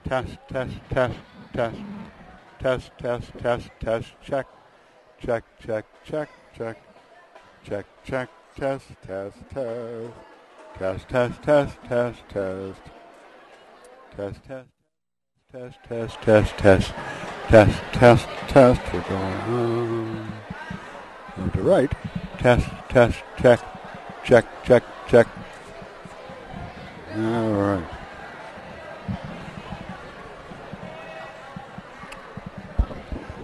Test, test, test, test, test, test, test, test, check, check, check, check, check, check, check, test, test, test, test, test, test, test, test, test, test, test, test, test, test, test, test, test. We're going on. Left to right. Test, test, check, check, check, check. All right.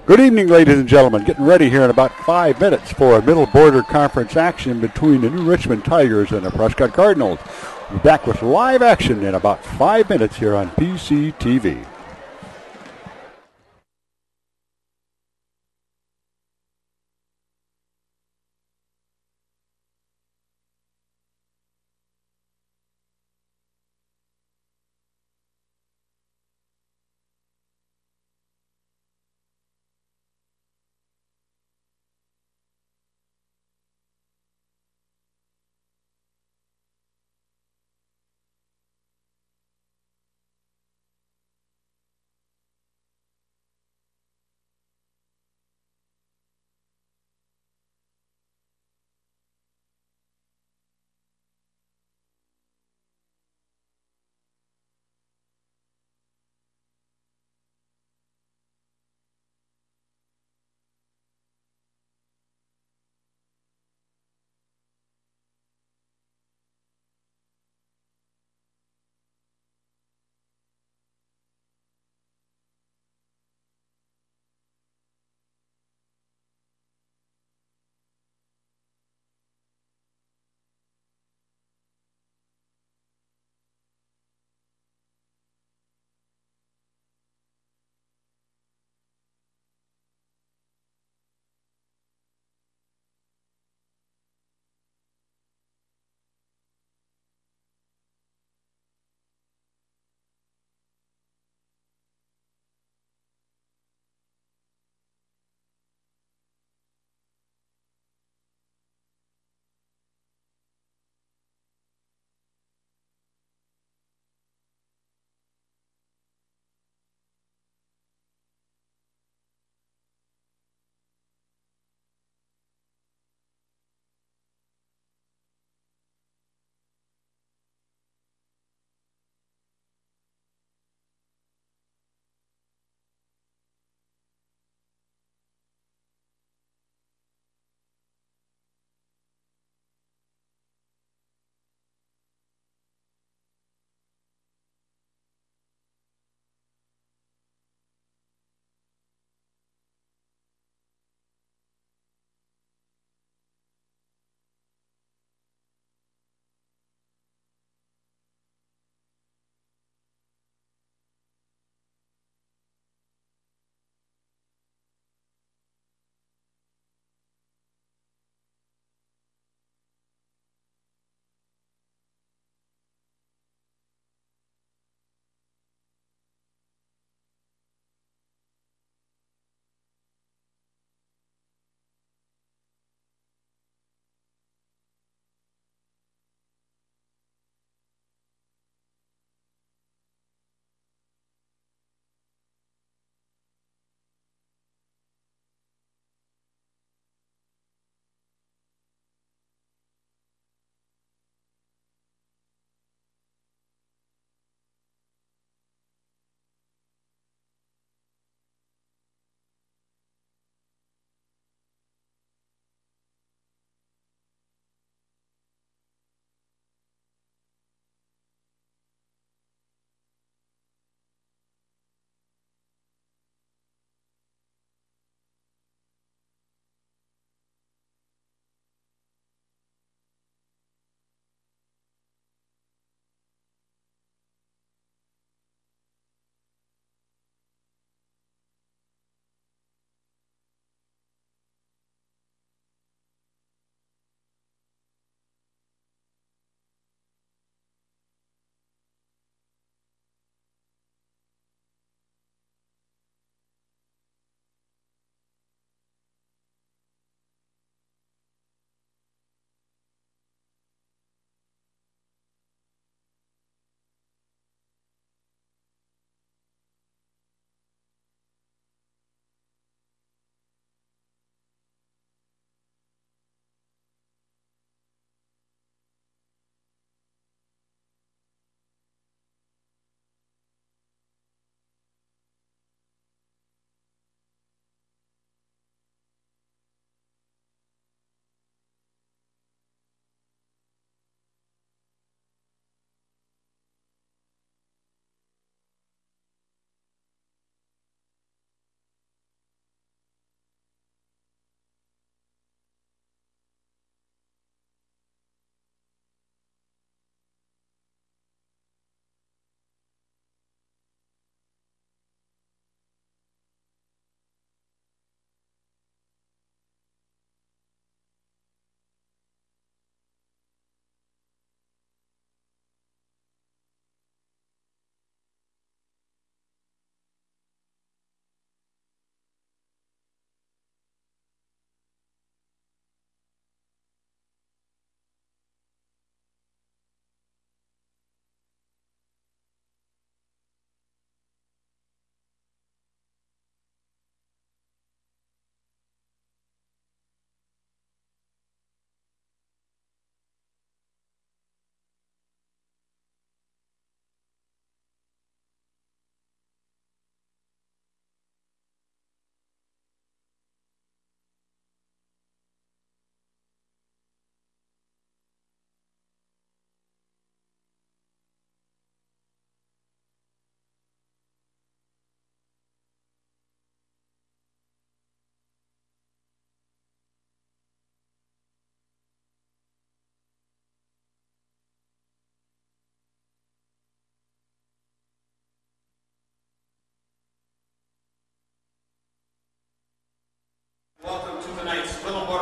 Good evening, ladies and gentlemen. Getting ready here in about 5 minutes for a middle border conference action between the New Richmond Tigers and the Prescott Cardinals. We'll be back with live action in about 5 minutes here on PCTV.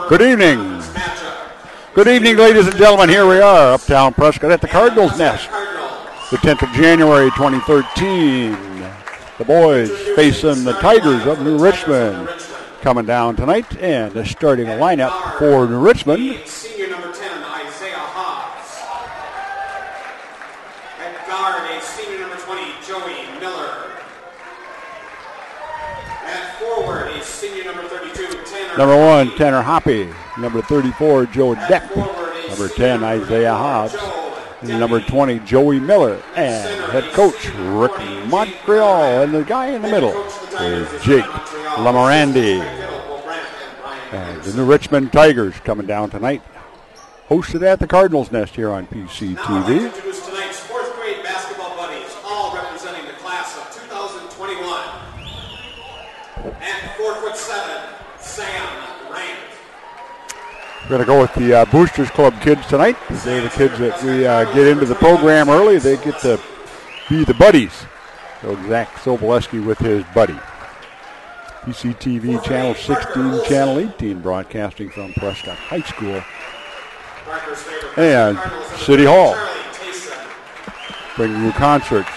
Good evening. Good evening, ladies and gentlemen. Here we are, uptown Prescott at the Cardinals' Nest. The 10th of January, 2013. The boys facing the Tigers of New Richmond. Coming down tonight, and the starting lineup for New Richmond. Senior number 10, Isaiah Hobbs. At guard, a senior number 20, Joey Miller. At forward, a senior number 32, Tanner. Number 1, Tanner Hoppy. Number 34, Joe Deck. Number 10, Isaiah Hobbs. Number 20, Joey Miller. And head coach, Rick Montreal. And the guy in the middle is Jake Lamorandi. And the New Richmond Tigers coming down tonight. Hosted at the Cardinals' Nest here on PCTV. Now I'd like to introduce tonight's fourth grade basketball buddies, all representing the class of 2021. At 4'7", Sam Rand. We're going to go with the Boosters Club kids tonight. They're the kids that we get into the program early. They get to be the buddies. So Zach Soboleski with his buddy. PCTV Channel 16, Channel 18, broadcasting from Prescott High School and City Hall. Bringing you concerts,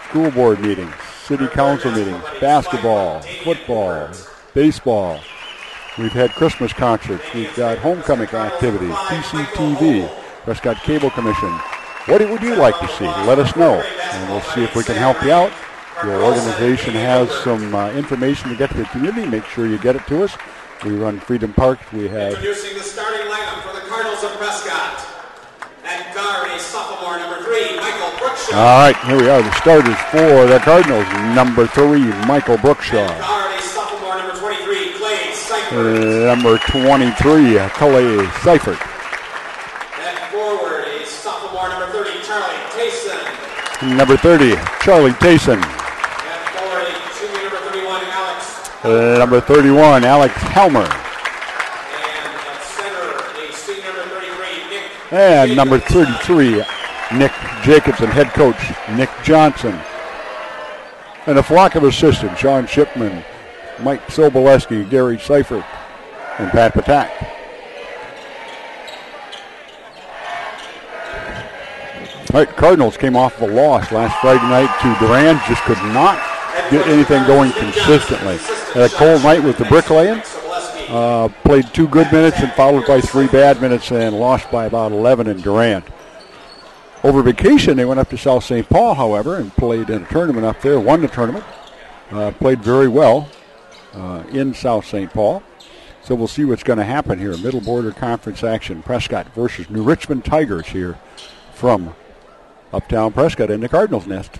school board meetings, city council meetings, basketball, football, baseball. We've had Christmas concerts. We've got homecoming activities, PCTV, Prescott Cable Commission. What would you like to see? Let us know, and we'll see if we can help you out. Your organization has some information to get to the community. Make sure you get it to us. We run Freedom Park. We have introducing the starting lineup for the Cardinals of Prescott. At guard, a sophomore, number 3, Michael Brookshaw. All right, here we are, the starters for the Cardinals. Number 3, Michael Brookshaw. At guard, a sophomore, number 23, Clay Seifert. Number 23, Clay Seifert. At forward, a sophomore, number 30, Charlie Tayson. Number 30, Charlie Tayson. Number 31, Alex Helmer. And at center, a senior number 33, Nick And number 33, Nick Jacobson, head coach Nick Johnson. And a flock of assistants, Sean Shipman, Mike Soboleski, Gary Seifert, and Pat Patak. All right, Cardinals came off of a loss last Friday night to Durand, just could not get anything going consistently. Had a cold night with the bricklaying. Played 2 good minutes and followed by 3 bad minutes and lost by about 11 in Durand. Over vacation, they went up to South St. Paul, however, and played in a tournament up there, won the tournament. Played very well in South St. Paul. So we'll see what's going to happen here. Middle Border Conference action, Prescott versus New Richmond Tigers here from uptown Prescott in the Cardinals' Nest.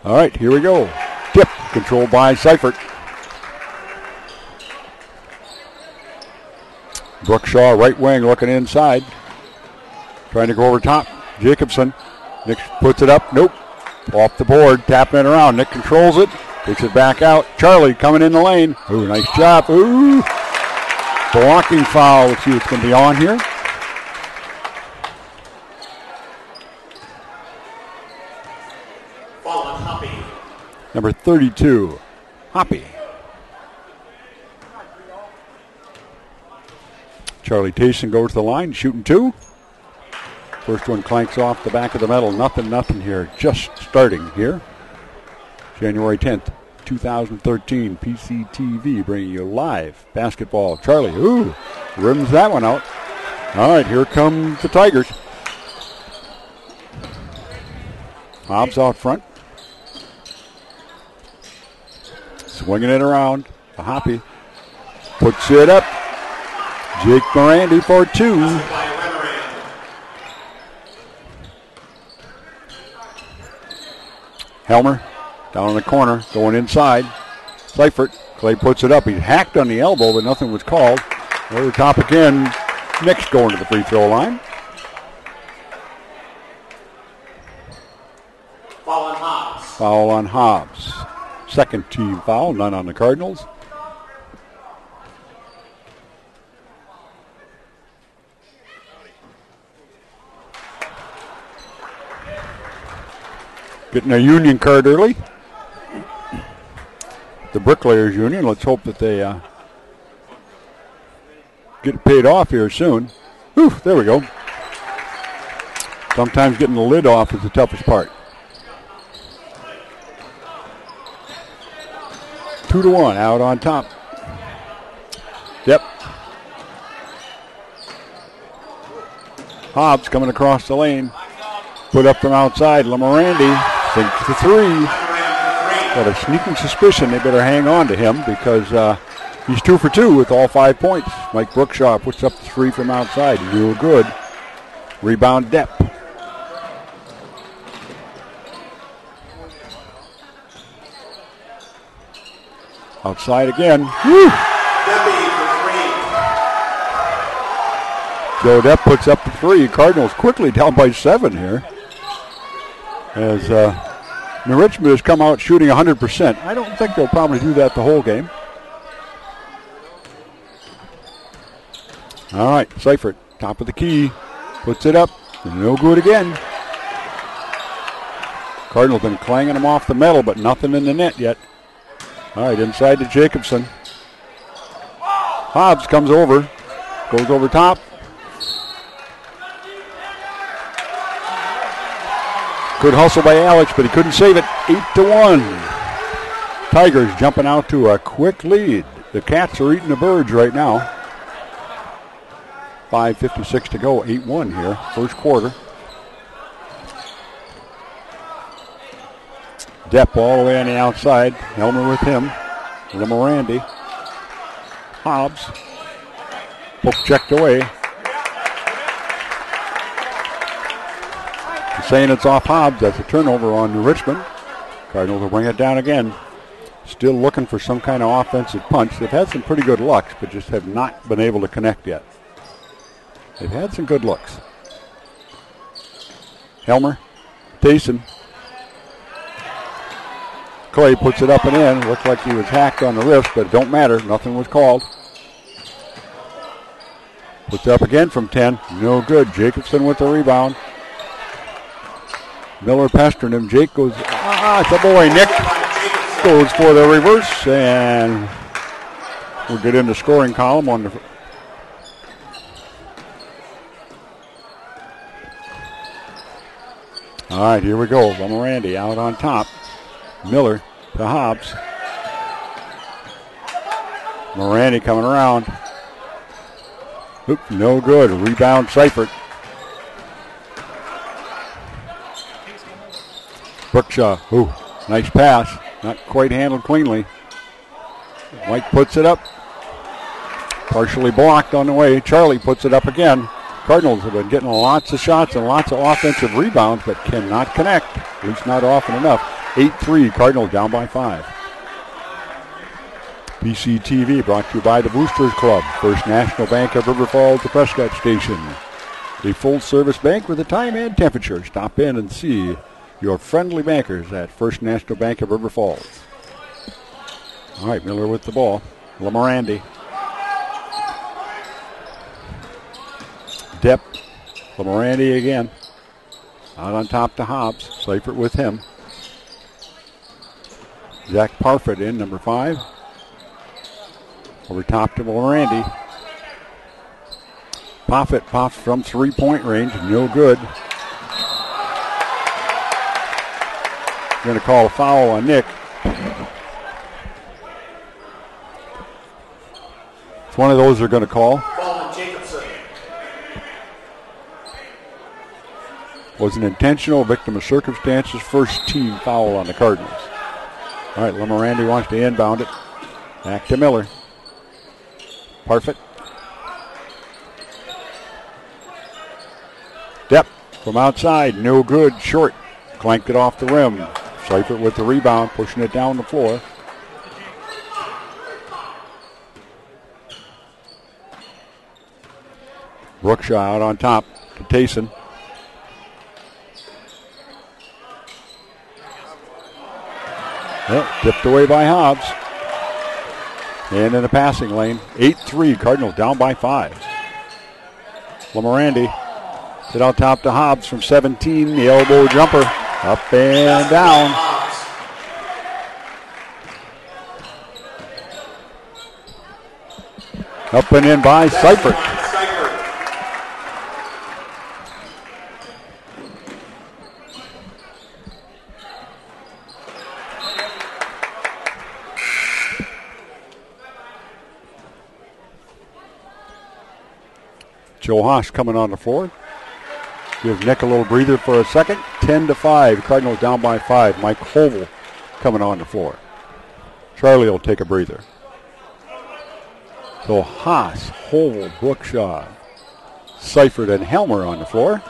All right, here we go. Tip, controlled by Seifert. Brookshaw, right wing, looking inside. Trying to go over top. Jacobson. Nick puts it up. Nope. Off the board, tapping it around. Nick controls it. Takes it back out. Charlie coming in the lane. Ooh, nice job. Ooh. Blocking foul. Let's see what's going to be on here. Number 32, Hoppy. Charlie Tayson goes to the line, shooting 2. First one clanks off the back of the metal. Nothing here. Just starting here. January 10th, 2013. PCTV bringing you live basketball. Charlie, ooh, rims that one out. All right, here come the Tigers. Hobbs out front. Swinging it around. The Hoppy puts it up. Jake Morandi for 2. Helmer down in the corner, going inside. Seifert. Clay puts it up. He hacked on the elbow, but nothing was called. Over the top again. Nick's going to the free throw line. Foul on Hobbs. Foul on Hobbs. Second team foul, none on the Cardinals. getting a union card early. The Bricklayers Union. Let's hope that they get paid off here soon. Whew, there we go. Sometimes getting the lid off is the toughest part. 2-1 out on top. Yep. Hobbs coming across the lane. Put up from outside. Lamorandi thinks the three. Got a sneaking suspicion they better hang on to him because he's 2 for 2 with all 5 points. Mike Brookshaw puts up the three from outside. Real good. Rebound Depp. Outside again. Woo! Joe Depp puts up the three. Cardinals quickly down by 7 here. As Richmond has come out shooting 100%. I don't think they'll probably do that the whole game. All right, Seifert, top of the key. Puts it up. No good again. Cardinals been clanging them off the metal, but nothing in the net yet. All right, inside to Jacobson. Hobbs comes over. Goes over top. Good hustle by Alex, but he couldn't save it. 8-1. Tigers jumping out to a quick lead. The Cats are eating the birds right now. 5:56 to go. 8-1 here. First quarter. Depp all the way on the outside. Helmer with him. Lamorandi. Hobbs. Poke checked away. Saying it's off Hobbs. That's a turnover on New Richmond. Cardinals will bring it down again. Still looking for some kind of offensive punch. They've had some pretty good looks, but just have not been able to connect yet. They've had some good looks. Helmer. Tayson. Clay puts it up and in. Looks like he was hacked on the wrist, but it don't matter. Nothing was called. Puts it up again from 10. No good. Jacobson with the rebound. Miller pestering him. Jake goes, it's a boy. Nick goes for the reverse, and we'll get in the scoring column on the. All right, here we go. Lamorandi out on top. Miller to Hobbs. Morandi coming around. Oop, no good. Rebound Seifert. Brookshaw. Ooh, nice pass. Not quite handled cleanly. Mike puts it up. Partially blocked on the way. Charlie puts it up again. Cardinals have been getting lots of shots and lots of offensive rebounds, but cannot connect. At least not often enough. 8-3, Cardinals down by 5. PCTV brought to you by the Boosters Club, First National Bank of River Falls, the Prescott Station. A full-service bank with a time and temperature. Stop in and see your friendly bankers at First National Bank of River Falls. All right, Miller with the ball. Lamorandi. Depp. Lamorandi again. Out on top to Hobbs. Seifert with him. Zach Parfit in, number 5. Over top to Lamorandi. Parfit pops from 3-point range. No good. Going to call a foul on Nick. It's one of those they're going to call. Was an intentional victim of circumstances. First team foul on the Cardinals. All right, Lamorandi wants to inbound it. Back to Miller. Parfit. Depp from outside. No good. Short. Clanked it off the rim. Seifert with the rebound, pushing it down the floor. Brookshaw out on top to Tayson. Tipped away by Hobbs. And in the passing lane, 8-3, Cardinals down by 5. Lamorandi sit out top to Hobbs from 17, the elbow jumper. Up and down. Up and in by Seifert. Joe Haas coming on the floor. Gives Nick a little breather for a second. 10-5. Cardinals down by 5. Mike Hovel coming on the floor. Charlie will take a breather. So Haas, Hovel, Brookshaw, Seifert, and Helmer on the floor.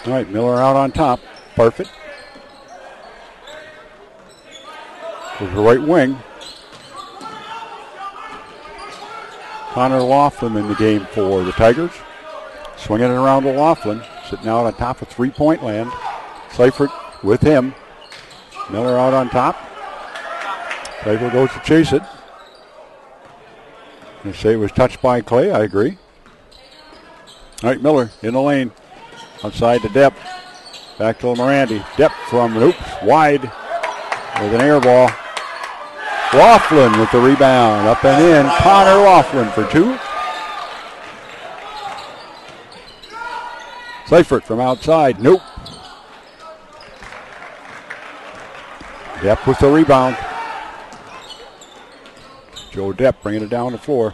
All right, Miller out on top. Parfit. Goes the right wing. Connor Laughlin in the game for the Tigers. Swinging it around to Laughlin. Sitting out on top of three-point land. Seifert with him. Miller out on top. Seifert goes to chase it. They say it was touched by Clay. I agree. All right, Miller in the lane. Outside to Depp. Back to Morandi. Depp from oops, wide with an air ball. Laughlin with the rebound. Up and in. Connor Laughlin for two. Seifert from outside. Nope. Depp with the rebound. Joe Depp bringing it down the floor.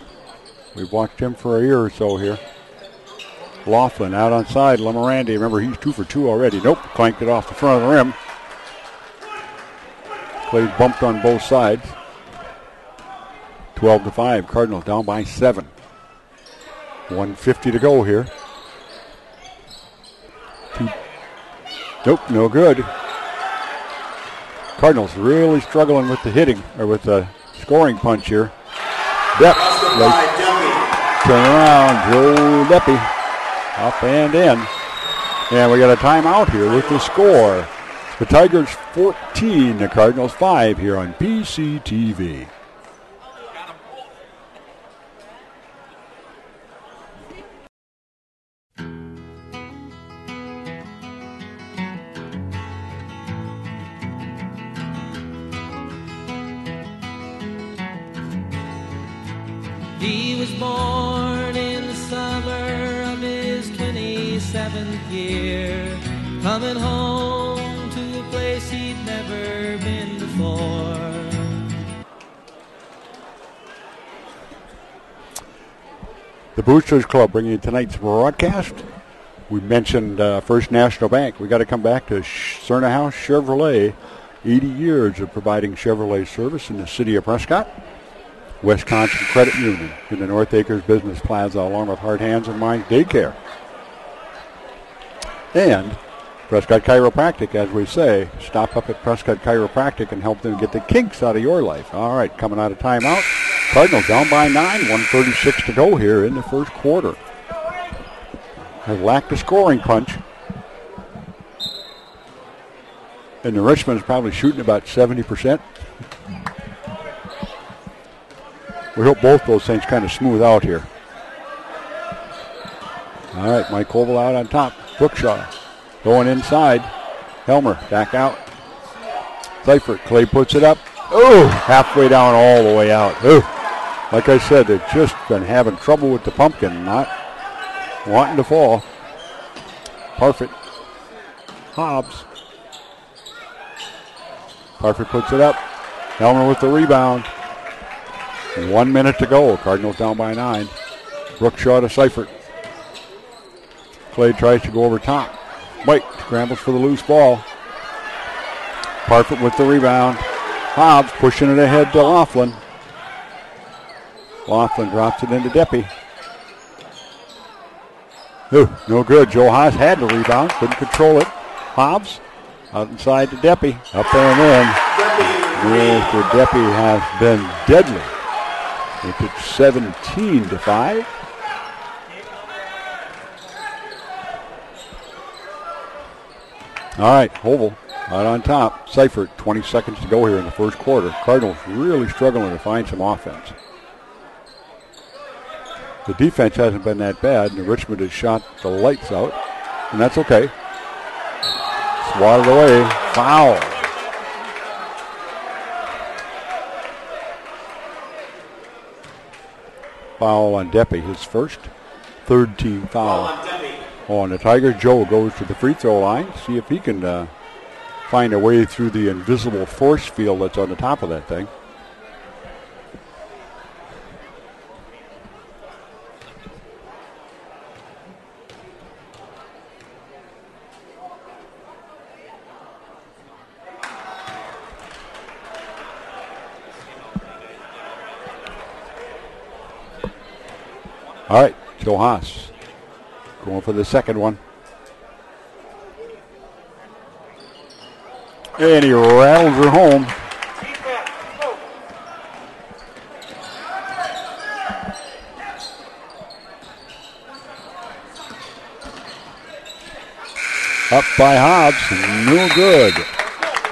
We've watched him for a year or so here. Laughlin out on side. Lamorandi. Remember, he's 2 for 2 already. Nope. Clanked it off the front of the rim. Clay's bumped on both sides. 12-5. Cardinals down by 7. 1:50 to go here. Nope, no good. Cardinals really struggling with the hitting, or with the scoring punch here. Depp. Turn around. Joe Deppy. Up and in. And we got a timeout here with the score. The Tigers 14, the Cardinals 5 here on PCTV. He was born in the summer of his 27th year, coming home to a place he'd never been before. The Boosters Club bringing you tonight's broadcast. We mentioned First National Bank. We got to come back to Cerna House Chevrolet. 80 years of providing Chevrolet service in the city of Prescott. Wisconsin Credit Union in the North Acres Business Plaza, along with Heart Hands and Mind Daycare. And Prescott Chiropractic, as we say. Stop up at Prescott Chiropractic and help them get the kinks out of your life. All right, coming out of timeout. Cardinals down by 9, 1:36 to go here in the first quarter. Has lacked a scoring punch. And the Richmond is probably shooting about 70%. We hope both those things kind of smooth out here. All right, Mike Koval out on top. Brookshaw going inside. Helmer back out. Seifert. Clay puts it up. Oh, halfway down all the way out. Oh, like I said, they've just been having trouble with the pumpkin, not wanting to fall. Parfit. Hobbs. Parfit puts it up. Helmer with the rebound. 1 minute to go. Cardinals down by 9. Brookshaw to Seifert. Clay tries to go over top. White scrambles for the loose ball. Parfit with the rebound. Hobbs pushing it ahead to Laughlin. Laughlin drops it into Deppy. Ooh, no good. Joe Haas had the rebound. Couldn't control it. Hobbs out inside to Deppy. Up and in. Mr. Deppy has been deadly. It's 17-5. All right, Hovel out on top. Seifert, 20 seconds to go here in the first quarter. Cardinals really struggling to find some offense. The defense hasn't been that bad, and Richmond has shot the lights out, and that's okay. swatted away. Foul. Foul on Deppy, his first. Third team foul on the Tigers. Joe goes to the free throw line. See if he can find a way through the invisible force field that's on the top of that thing. All right, Joe Haas going for the second one. And he rattles her home. Up by Hobbs, no good.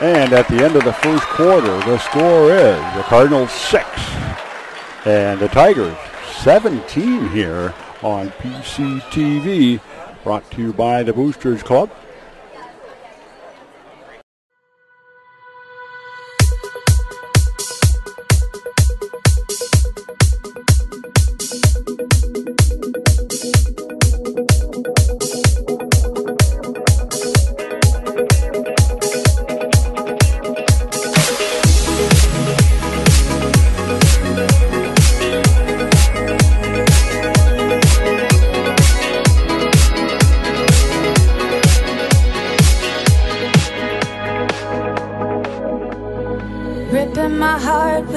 And at the end of the first quarter, the score is the Cardinals 6 and the Tigers 17 here on PCTV, brought to you by the Boosters Club.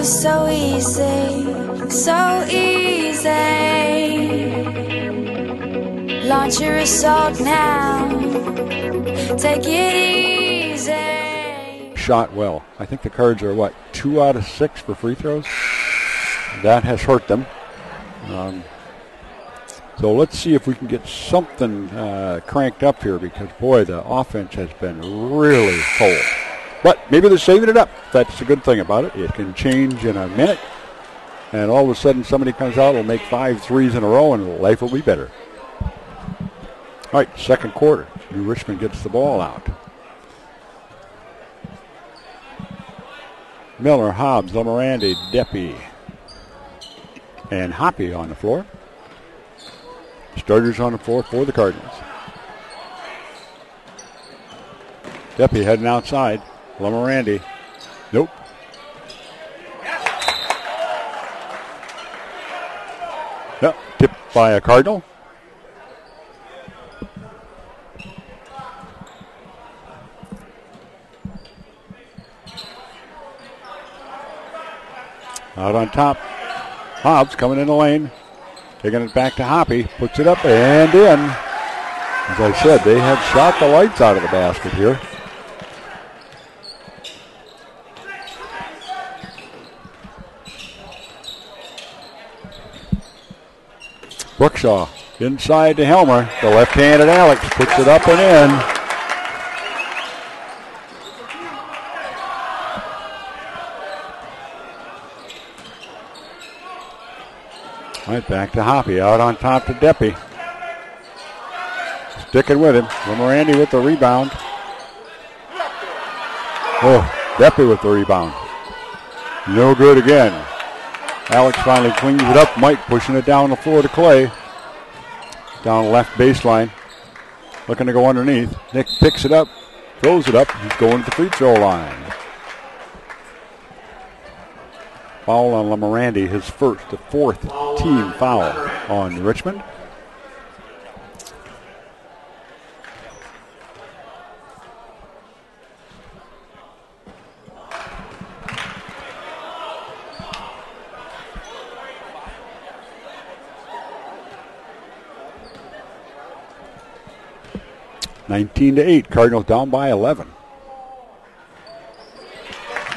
So easy, so easy. Launch your assault now. Take it easy. Shot well. I think the Cards are, 2 out of 6 for free throws? That has hurt them. So let's see if we can get something cranked up here, because, boy, the offense has been really cold. But maybe they're saving it up. That's the good thing about it. It can change in a minute, and all of a sudden somebody comes out, will make 5 threes in a row, and life will be better. All right, second quarter. New Richmond gets the ball out. Miller, Hobbs, Lamarandi, Deppy, and Hoppy on the floor. Starters on the floor for the Cardinals. Deppy heading outside. Lamarandi. Nope. Yep, tipped by a Cardinal. Out on top. Hobbs coming in the lane. Taking it back to Hoppy. Puts it up and in. As I said, they have shot the lights out of the basket here. Brookshaw inside to Helmer. The left-handed Alex puts it up and in. Right back to Hoppy. Out on top to Deppy. Sticking with him. Lamarandi with the rebound. Oh, Deppy with the rebound. No good again. Alex finally cleans it up. Mike pushing it down the floor to Clay. Down left baseline. Looking to go underneath. Nick picks it up. Throws it up. He's going to the free throw line. Foul on Lamarandi. His first, the fourth team foul on Richmond. (19 to 8). Cardinals down by 11.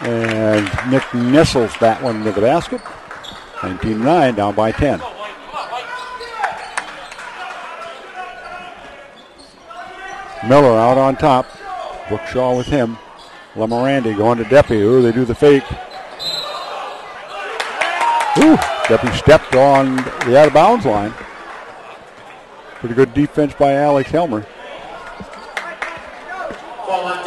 And Nick nestles that one into the basket. 19-9, down by 10. Miller out on top. Brookshaw with him. Lamarandi going to Deppy. Ooh, they do the fake. Ooh, Deppy stepped on the out-of-bounds line. Pretty good defense by Alex Helmer. Ball on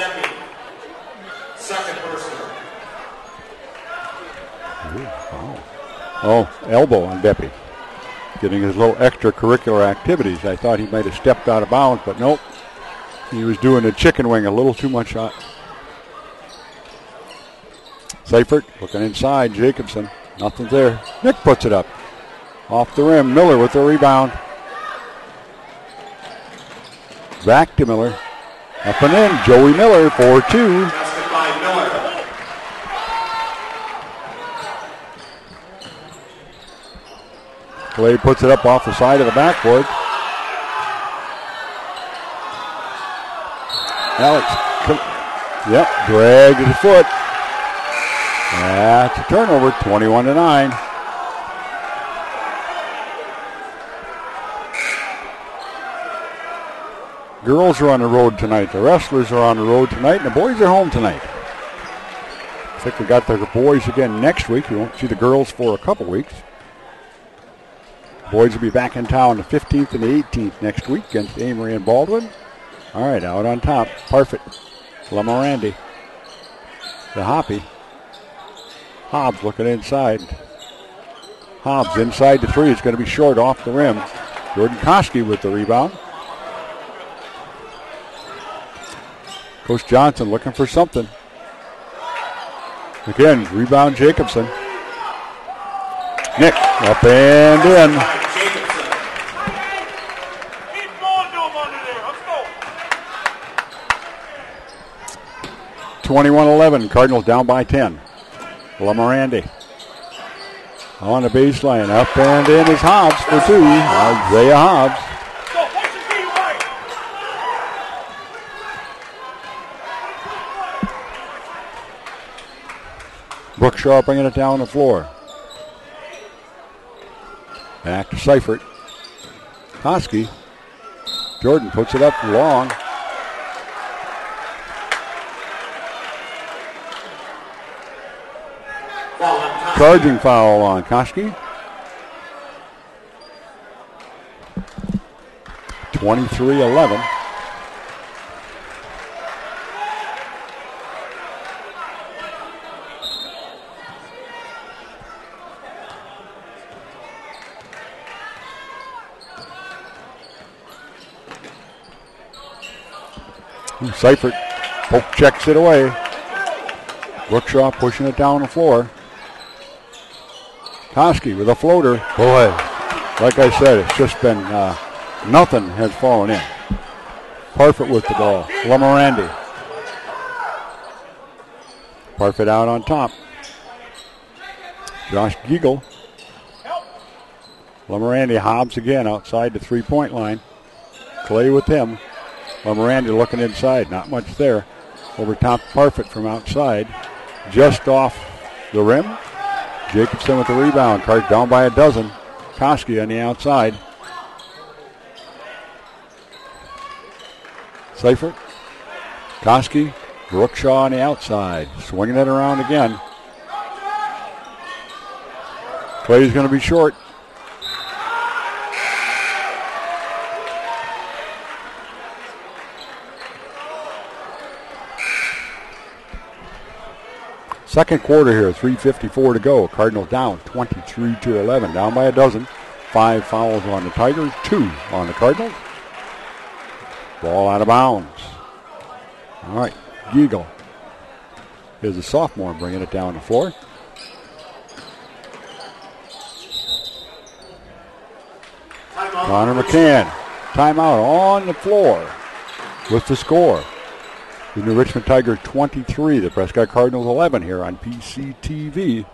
elbow on Beppe. Getting his little extracurricular activities. I thought he might have stepped out of bounds, but nope. He was doing a chicken wing a little too much. Seifert looking inside. Jacobson. Nothing there. Nick puts it up. Off the rim. Miller with the rebound. Back to Miller. Up and in. Joey Miller for 2. Basket by Miller. Clay puts it up off the side of the backboard. Alex, dragged his foot. That's a turnover, 21-9. Girls are on the road tonight. The wrestlers are on the road tonight, and the boys are home tonight. I think we got the boys again next week. We won't see the girls for a couple weeks. Boys will be back in town the 15th and the 18th next week against Amory and Baldwin. All right, out on top, Parfit, Lamorandi, the Hoppy. Hobbs looking inside. Hobbs inside the 3. It's going to be short off the rim. Jordan Koski with the rebound. Coach Johnson looking for something. Again, rebound Jacobson. Nick up and in. 21-11. Cardinals down by 10. Lamorandi on the baseline. Up and in is Hobbs for 2. Isaiah Hobbs. Brookshaw bringing it down the floor. Back to Seifert. Koski. Jordan puts it up long. Charging foul on Koski. 23-11. Seifert poke checks it away. Brookshaw pushing it down the floor. Koski with a floater. Boy, like I said, it's just been nothing has fallen in. Parfit with the ball. Lamorandi. Parfit out on top. Josh Giegel. Lamorandi. Hobbs again outside the three-point line. Clay with him. Lamorandi looking inside. Not much there. Over top Parfit from outside. Just off the rim. Jacobson with the rebound. Cards down by a dozen. Koski on the outside. Seifert. Koski. Brookshaw on the outside. Swinging it around again. Clay's going to be short. Second quarter here, 3:54 to go. Cardinals down 23-11, down by a dozen. 5 fouls on the Tigers, 2 on the Cardinals. Ball out of bounds. All right, Giegel. Here's a sophomore bringing it down the floor. Connor McCann, timeout on the floor with the score. The New Richmond Tigers 23, the Prescott Cardinals 11 here on PCTV.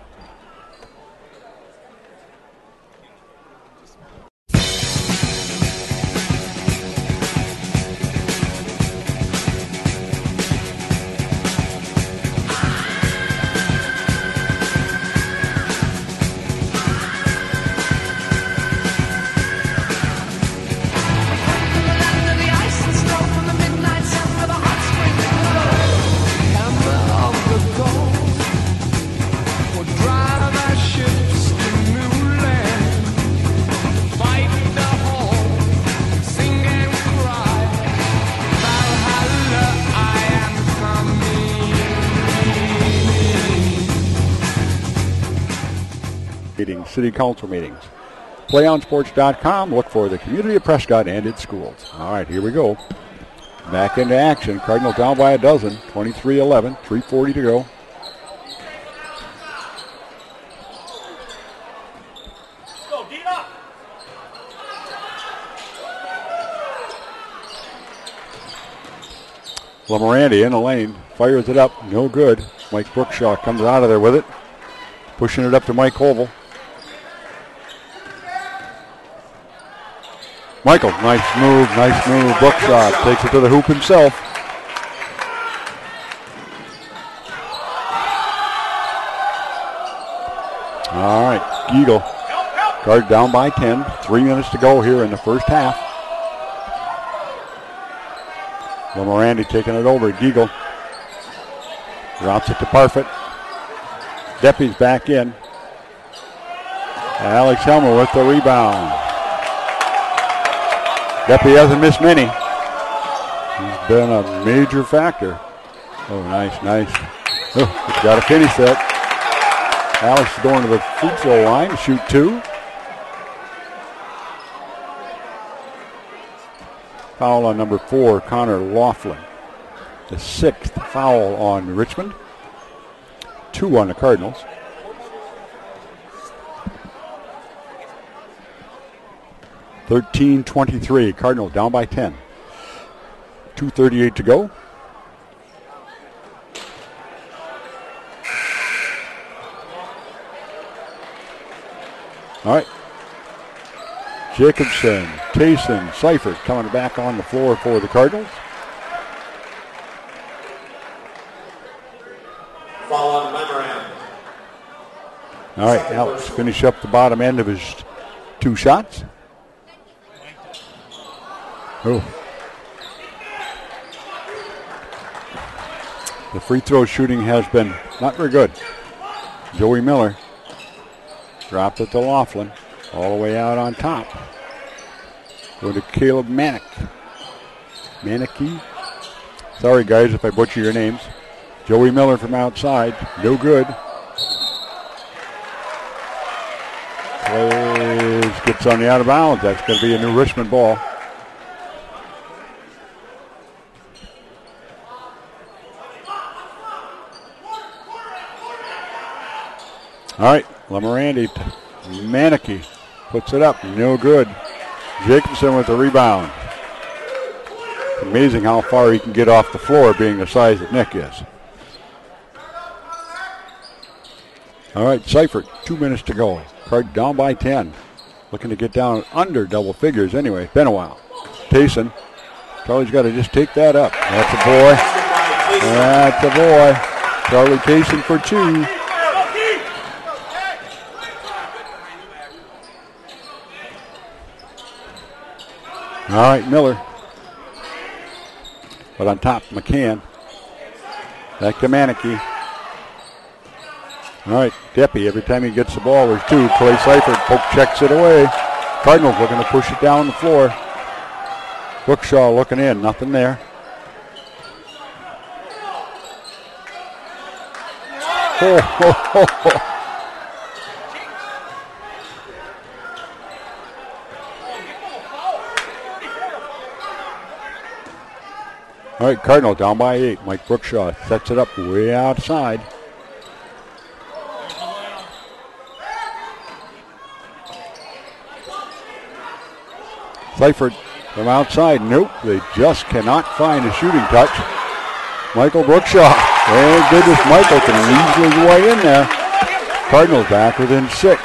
city council meetings. PlayOnSports.com. Look for the community of Prescott and its schools. All right, here we go. Back into action. Cardinals down by a dozen. 23-11. 3:40 to go. Lamoranti in the lane. Fires it up. No good. Mike Brookshaw comes out of there with it. Pushing it up to Mike Colville. Michael, nice move. Brookshaw takes it to the hoop himself. All right, Giegel. Guard down by 10. 3 minutes to go here in the first half. Lamoranti taking it over. Giegel drops it to Parfit. Deppie's back in. Alex Helmer with the rebound. Deppie hasn't missed many. He's been a major factor. Oh, nice. Oh, he's got to finish that. Alex is going to the free throw line to shoot 2. Foul on number 4, Connor Laughlin. The 6th foul on Richmond. 2 on the Cardinals. (13-23). Cardinals down by 10. 2:38 to go. All right. Jacobson, Tayson, Seifert coming back on the floor for the Cardinals. Foul on Lamoranti. All right, Alex finish up the bottom end of his 2 shots. Oh. The free throw shooting has been not very good. Joey Miller dropped it to Laughlin. All the way out on top. Go to Caleb Manicky. Sorry, guys, if I butcher your names. Joey Miller from outside. No good. Plays, gets on the out of bounds. That's going to be a new Richmond ball. All right, Lamoranti, Manicky puts it up, no good. Jacobson with the rebound. Amazing how far he can get off the floor being the size that Nick is. All right, Seifert, 2 minutes to go. Card down by 10. Looking to get down under double figures anyway. Been a while. Tayson, Charlie's got to just take that up. That's a boy. That's a boy. Charlie Tayson for 2. All right, Miller. But on top, McCann. Back to Manicky. All right, Deppie, every time he gets the ball, there's 2. Clay Seifert poke checks it away. Cardinals looking to push it down the floor. Brookshaw looking in, nothing there. All right, Cardinal down by 8. Mike Brookshaw sets it up way outside. Seifert from outside. Nope, they just cannot find a shooting touch. Michael Brookshaw. Thank goodness Michael can easily go way in there. Cardinals back within 6.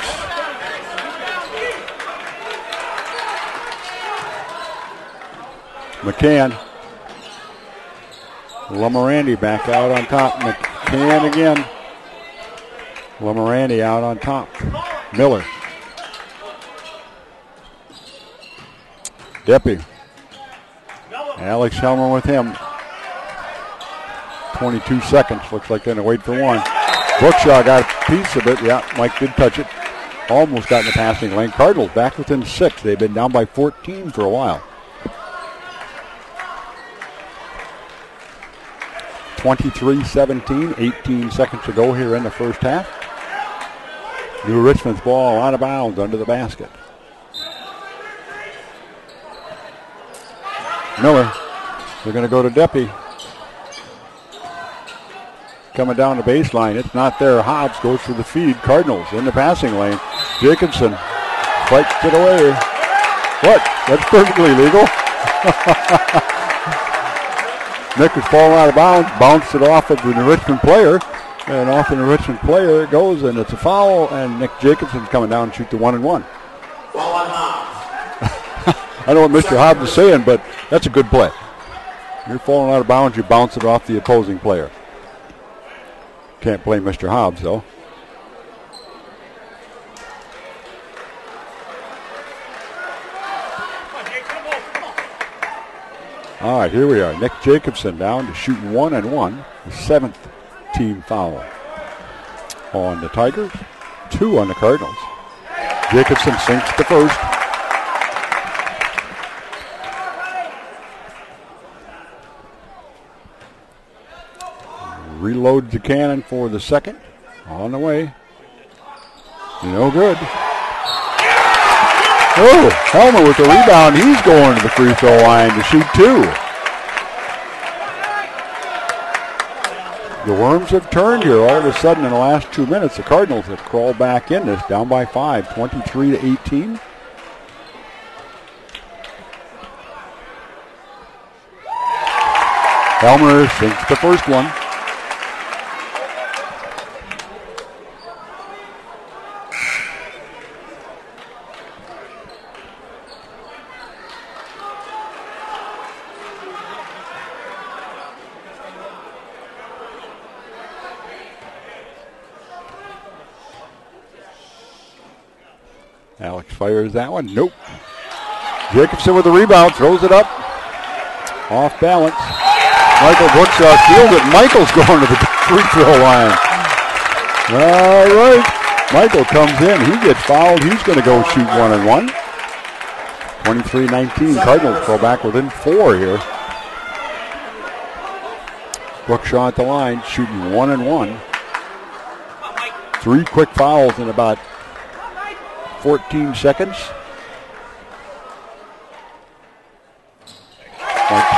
McCann. Lamoranti back out on top. McCann again. Lamoranti out on top. Miller. Deppie. Alex Helmer with him. 22 seconds. Looks like they're going to wait for one. Brookshaw got a piece of it. Yeah, Mike did touch it. Almost got in the passing lane. Cardinals back within 6. They've been down by 14 for a while. 23-17, 18 seconds to go here in the first half. New Richmond's ball out of bounds under the basket. Miller, they're going to go to Deppie. Coming down the baseline, it's not there. Hobbs goes for the feed. Cardinals in the passing lane. Jacobson fights it away. What? That's perfectly legal. Nick is falling out of bounds, bounced it off of the New Richmond player, and off the New Richmond player it goes, and it's a foul, and Nick Jacobson's coming down and shoot the 1-and-1. Ball on Hobbs. I know what Mr. Hobbs is saying, but that's a good play. You're falling out of bounds, you bounce it off the opposing player. Can't blame Mr. Hobbs, though. All right, here we are. Nick Jacobson down to shoot 1-and-1. The 7th team foul on the Tigers. 2 on the Cardinals. Jacobson sinks the first. Reloads the cannon for the second. On the way. No good. Oh, Helmer with the rebound. He's going to the free throw line to shoot 2. The Worms have turned here all of a sudden in the last 2 minutes. The Cardinals have crawled back in this, down by 5, 23-18. Helmer sinks the first one. Alex fires that one. Nope. Jacobson with the rebound. Throws it up. Off balance. Michael Brookshaw steals it. Michael's going to the free throw line. All right. Michael comes in. He gets fouled. He's going to go shoot 1-and-1. 23-19. Cardinals go back within 4 here. Brookshaw at the line, shooting 1-and-1. 3 quick fouls in about 14 seconds.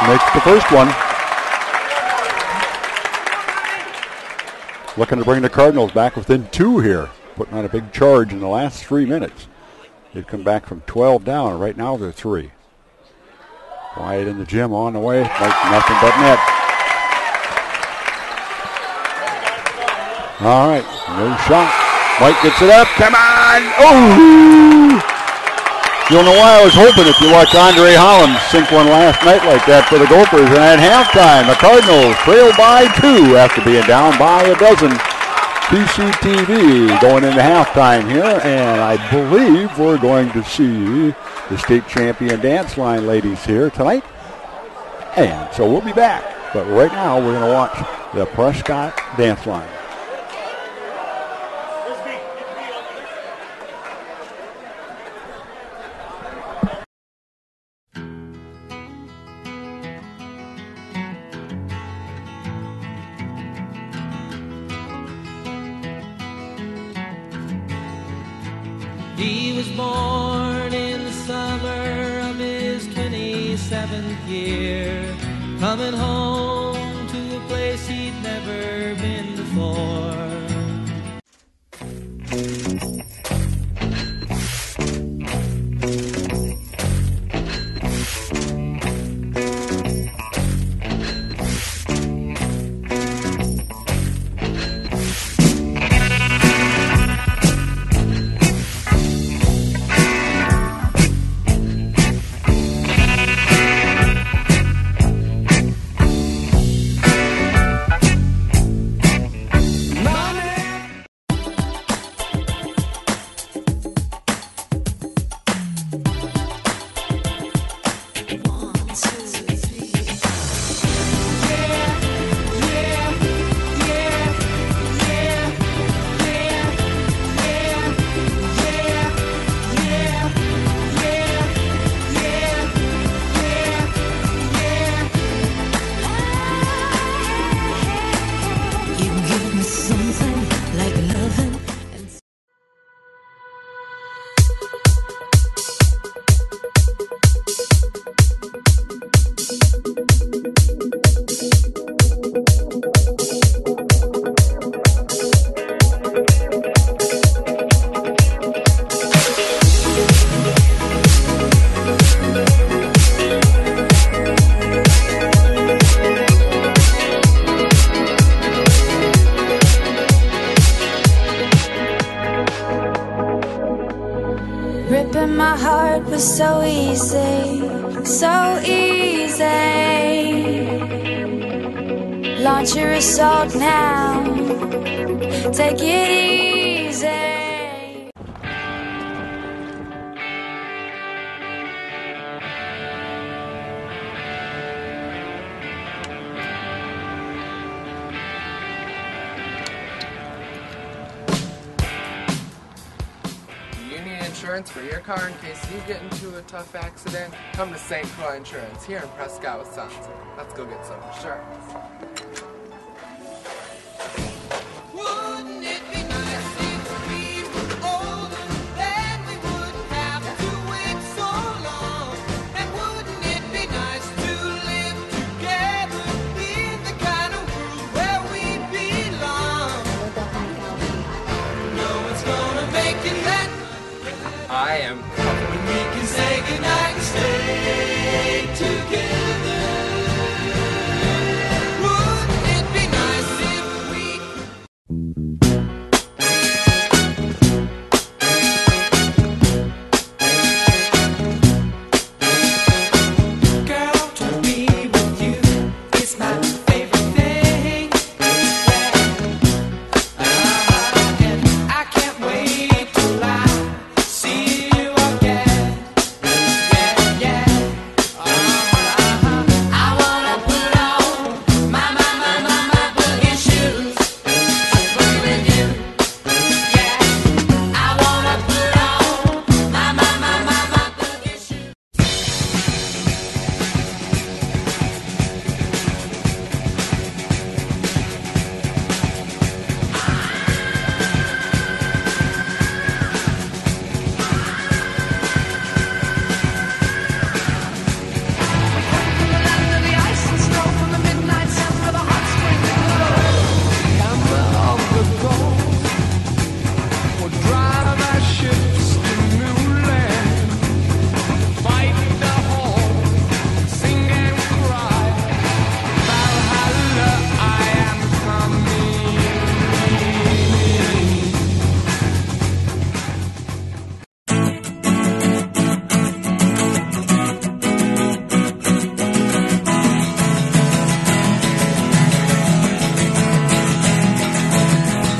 Makes the first one. Looking to bring the Cardinals back within 2 here. Putting on a big charge in the last 3 minutes. They've come back from 12 down. Right now they're 3. Wyatt in the gym on the way. Like nothing but net. All right. No shot. Mike gets it up. Come on. Oh! You don't know why I was hoping if you watch Andre Holland sink one last night like that for the Gophers. And at halftime, the Cardinals trail by 2 after being down by a dozen. PCTV going into halftime here. And I believe we're going to see the state champion dance line ladies here tonight. And so we'll be back. But right now we're going to watch the Prescott dance line. He was born in the summer of his 27th year, coming home to a place he'd never been before. so easy, so easy. Launch your assault now. Take it easy. Insurance for your car in case you get into a tough accident? Come to St. Croix Insurance here in Prescott, Wisconsin. Let's go get some insurance. Wouldn't it be nice if we were older, then we wouldn't have to wait so long? And wouldn't it be nice to live together in the kind of world where we belong? No one's gonna make it that I am when we can say goodnight and stay together. Wouldn't it be nice if we Girl, to be with you is my favorite thing. And I can't wait till I see you again. Yeah. I wanna put on my boogie shoes. Just boogie with you. Yeah. I wanna put on my boogie shoes.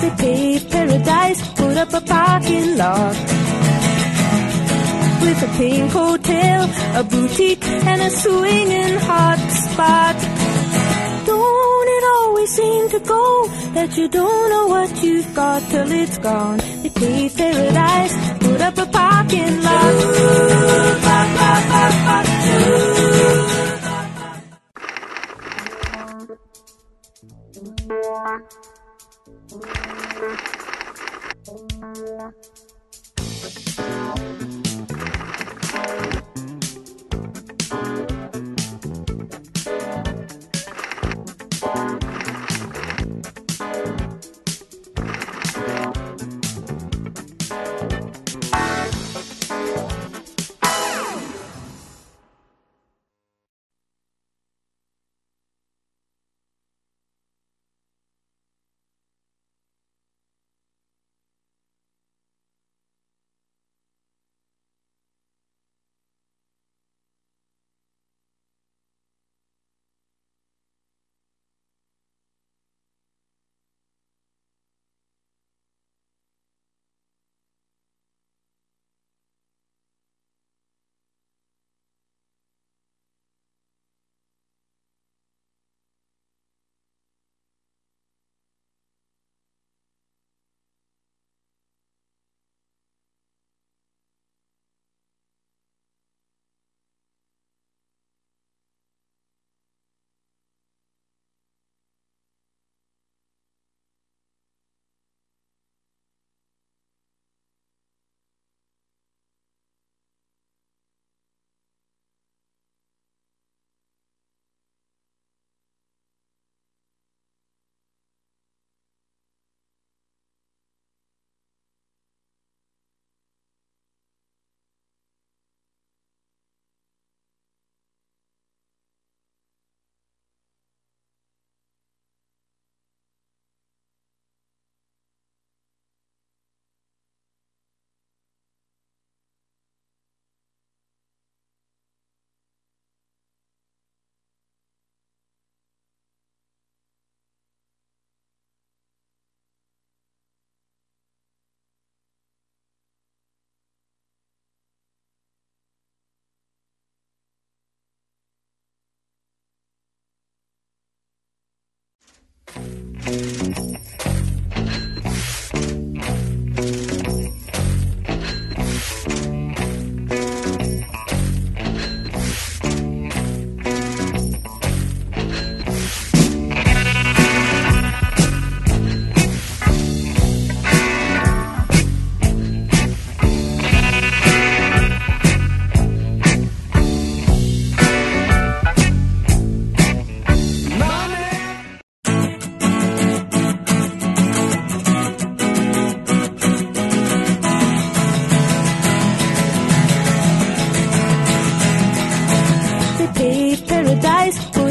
They paved paradise, put up a parking lot with a pink hotel, a boutique, and a swinging hot spot. Don't it always seem to go that you don't know what you've got till it's gone? They paved paradise, put up a parking lot.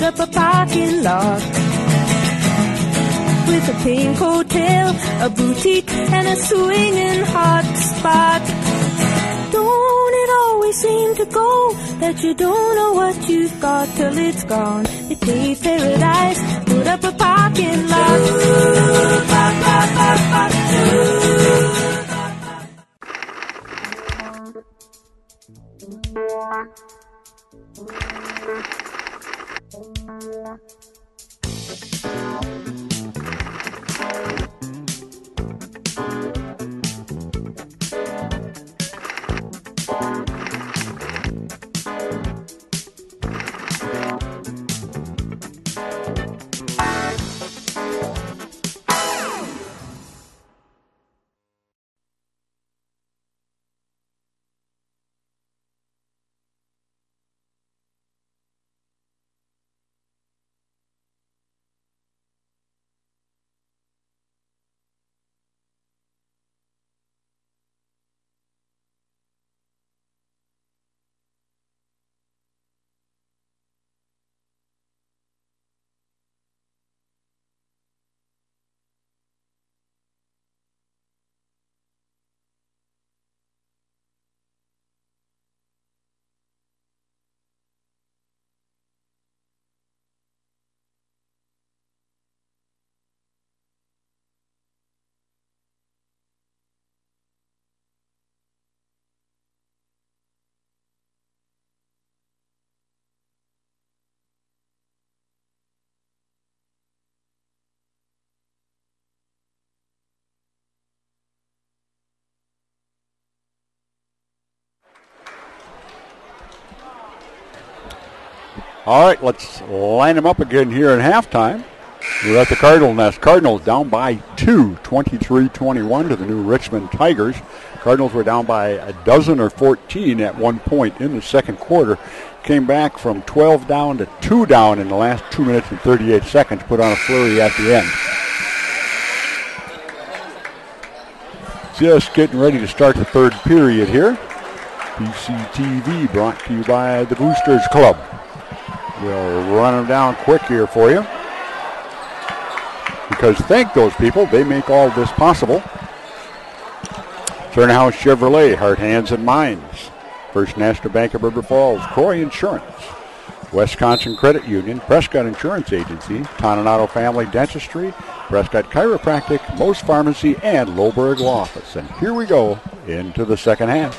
put up a parking lot with a pink hotel, a boutique, and a swinging hot spot. Don't it always seem to go that you don't know what you've got till it's gone? They paved paradise, put up a parking lot. All right, let's line them up again here in halftime. We're at the Cardinal Nest. Cardinals down by 2, 23-21 to the new Richmond Tigers. Cardinals were down by a dozen or 14 at one point in the second quarter. Came back from 12 down to 2 down in the last 2 minutes and 38 seconds. Put on a flurry at the end. Just getting ready to start the third period here. PCTV brought to you by the Boosters Club. We'll run them down quick here for you. Because thank those people, they make all this possible. Turnhouse Chevrolet, Heart, Hands, and Minds. First National Bank of River Falls, Croy Insurance. Wisconsin Credit Union, Prescott Insurance Agency, Toninato Family Dentistry, Prescott Chiropractic, Most Pharmacy, and Loberg Law Office. And here we go into the second half.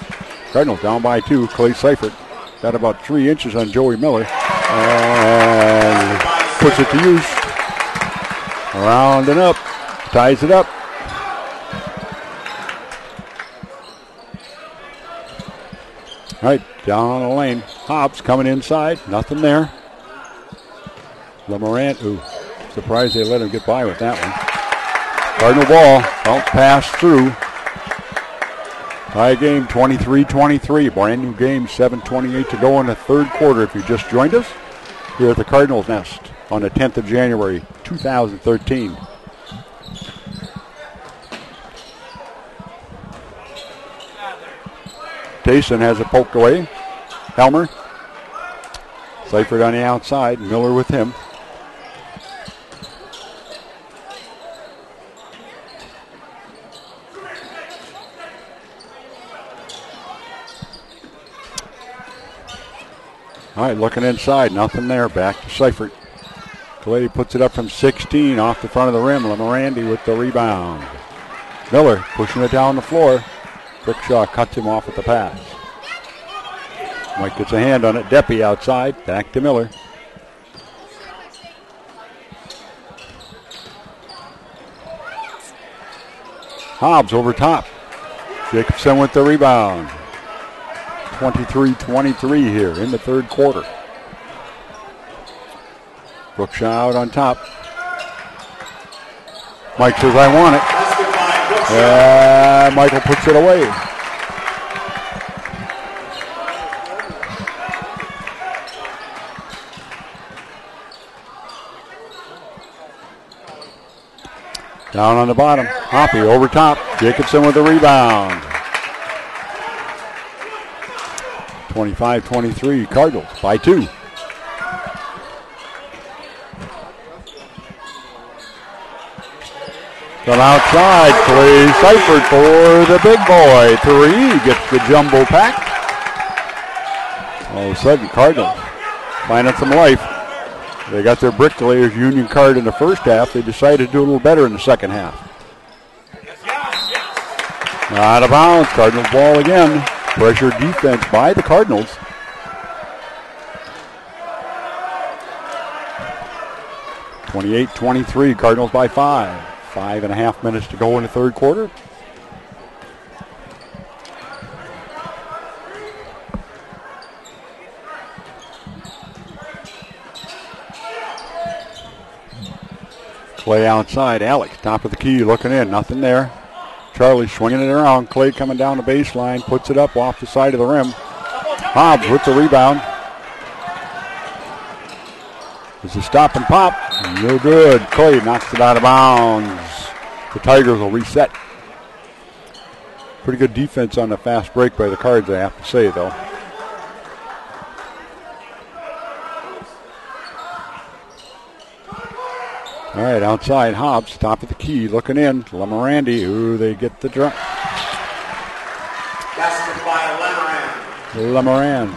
Cardinals down by 2. Clay Seifert got about 3 inches on Joey Miller and puts it to use. Around and up, ties it up. All right, down on the lane. Hobbs coming inside, nothing there. LeMorant, surprised they let him get by with that one. Cardinal ball, bounce pass through. Tie game 23-23, brand new game, 7:28 to go in the third quarter. If you just joined us here at the Cardinals Nest on the 10th of January, 2013. Tayson has it poked away. Helmer. Seifert on the outside. Miller with him. All right, looking inside. Nothing there. Back to Seifert. Clay puts it up from 16 off the front of the rim. LeMorandi with the rebound. Miller pushing it down the floor. Brickshaw cuts him off at the pass. Mike gets a hand on it. Deppie outside. Back to Miller. Hobbs over top. Jacobson with the rebound. 23-23 here in the third quarter. Brookshaw out on top. Mike says, I want it. And Michael puts it away. Down on the bottom. Hoppy over top. Jacobson with the rebound. 25-23 Cardinals by 2. From outside, Clay Seifert for the big boy. 3 gets the jumbo pack. All of a sudden, Cardinals finding some life. They got their Bricklayers Union card in the first half. They decided to do a little better in the second half. Out of bounds. Cardinals ball again. Pressure defense by the Cardinals. (28-23). Cardinals by 5. 5.5 minutes to go in the third quarter. Clay outside. Alex, top of the key, looking in. Nothing there. Charlie swinging it around. Clay coming down the baseline. Puts it up off the side of the rim. Hobbs with the rebound. It's a stop and pop. No good. Clay knocks it out of bounds. The Tigers will reset. Pretty good defense on the fast break by the Cards, I have to say, though. All right, outside Hobbs, top of the key, looking in. Lemorandi, ooh, they get the drop. Basket by Lemorand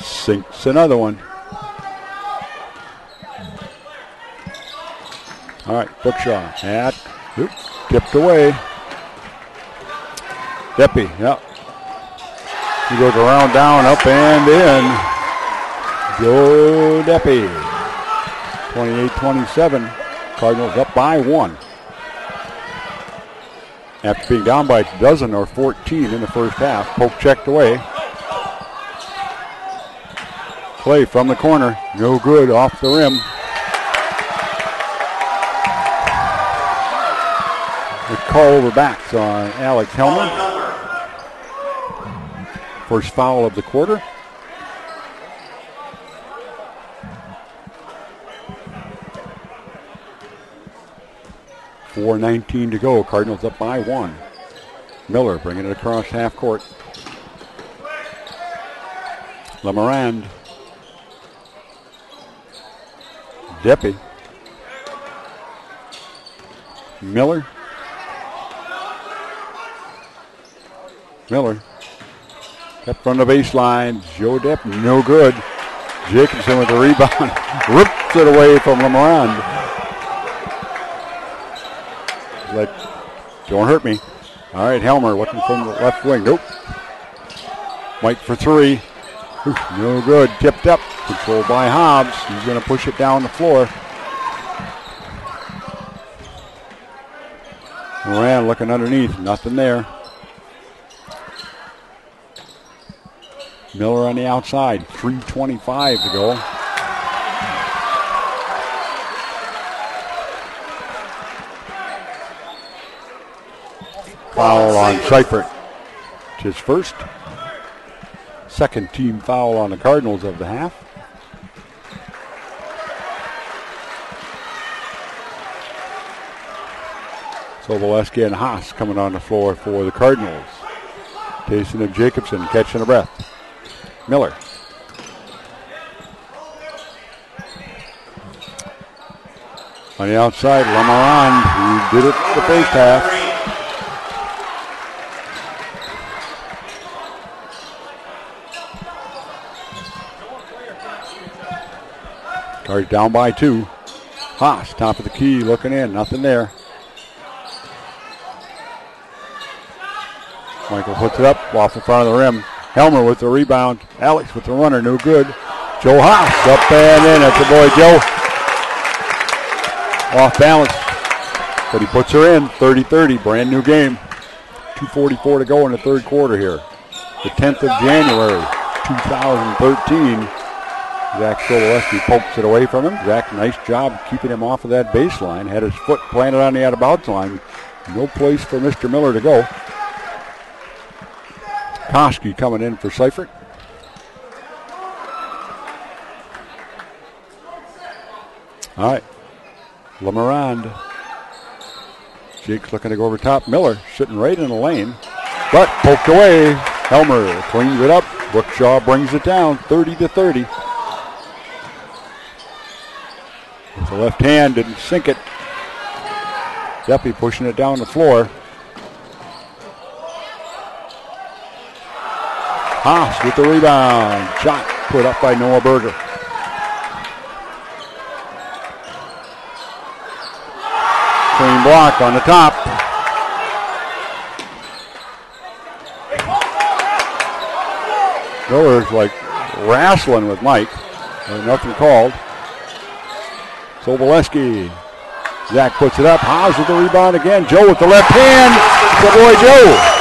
sinks another one. All right, Bookshaw, tipped away. Deppy, yep. He goes around, down, up, and in. Joe Deppy. 28-27. Cardinals up by 1. After being down by a dozen or 14 in the first half. Poke checked away. Clay from the corner. No good, off the rim. The call over backs on Alex Helmer. First foul of the quarter. .4:19 to go. Cardinals up by 1. Miller bringing it across half court. Lemorand. Deppy. Miller. Kept from the baseline. Joe Depp, no good. Jacobson with the rebound. Rips it away from Lemorand. Don't hurt me. All right, Helmer looking from the left wing. Nope. White for 3. No good. Tipped up. Controlled by Hobbs. He's going to push it down the floor. Moran looking underneath. Nothing there. Miller on the outside. 3:25 to go. Foul on Seifert. It's his first. Second team foul on the Cardinals of the half. Soboleski and Haas coming on the floor for the Cardinals. Tayson and Jacobson catching a breath. Miller. On the outside, Lemorand, who did it the first half. Cards down by 2. Haas, top of the key, looking in. Nothing there. Michael puts it up, off in front of the rim. Helmer with the rebound. Alex with the runner, no good. Joe Haas up and in. That's the boy Joe. Off balance. But he puts her in. 30-30, brand new game. 2:44 to go in the third quarter here. The 10th of January, 2013. Zach Soboleski pokes it away from him. Zach, nice job keeping him off of that baseline. Had his foot planted on the out-of-bounds line. No place for Mr. Miller to go. Koski coming in for Seifert. All right. Lemorand. Jake's looking to go over top. Miller sitting right in the lane. But poked away. Helmer cleans it up. Brookshaw brings it down. 30-30. With the left hand, didn't sink it. Deppy pushing it down the floor. Haas with the rebound. Shot put up by Noah Berger. Clean block on the top. Miller's like wrestling with Mike. Nothing called. Soboleski. Zach puts it up. Haas with the rebound again. Joe with the left hand. Good boy Joe.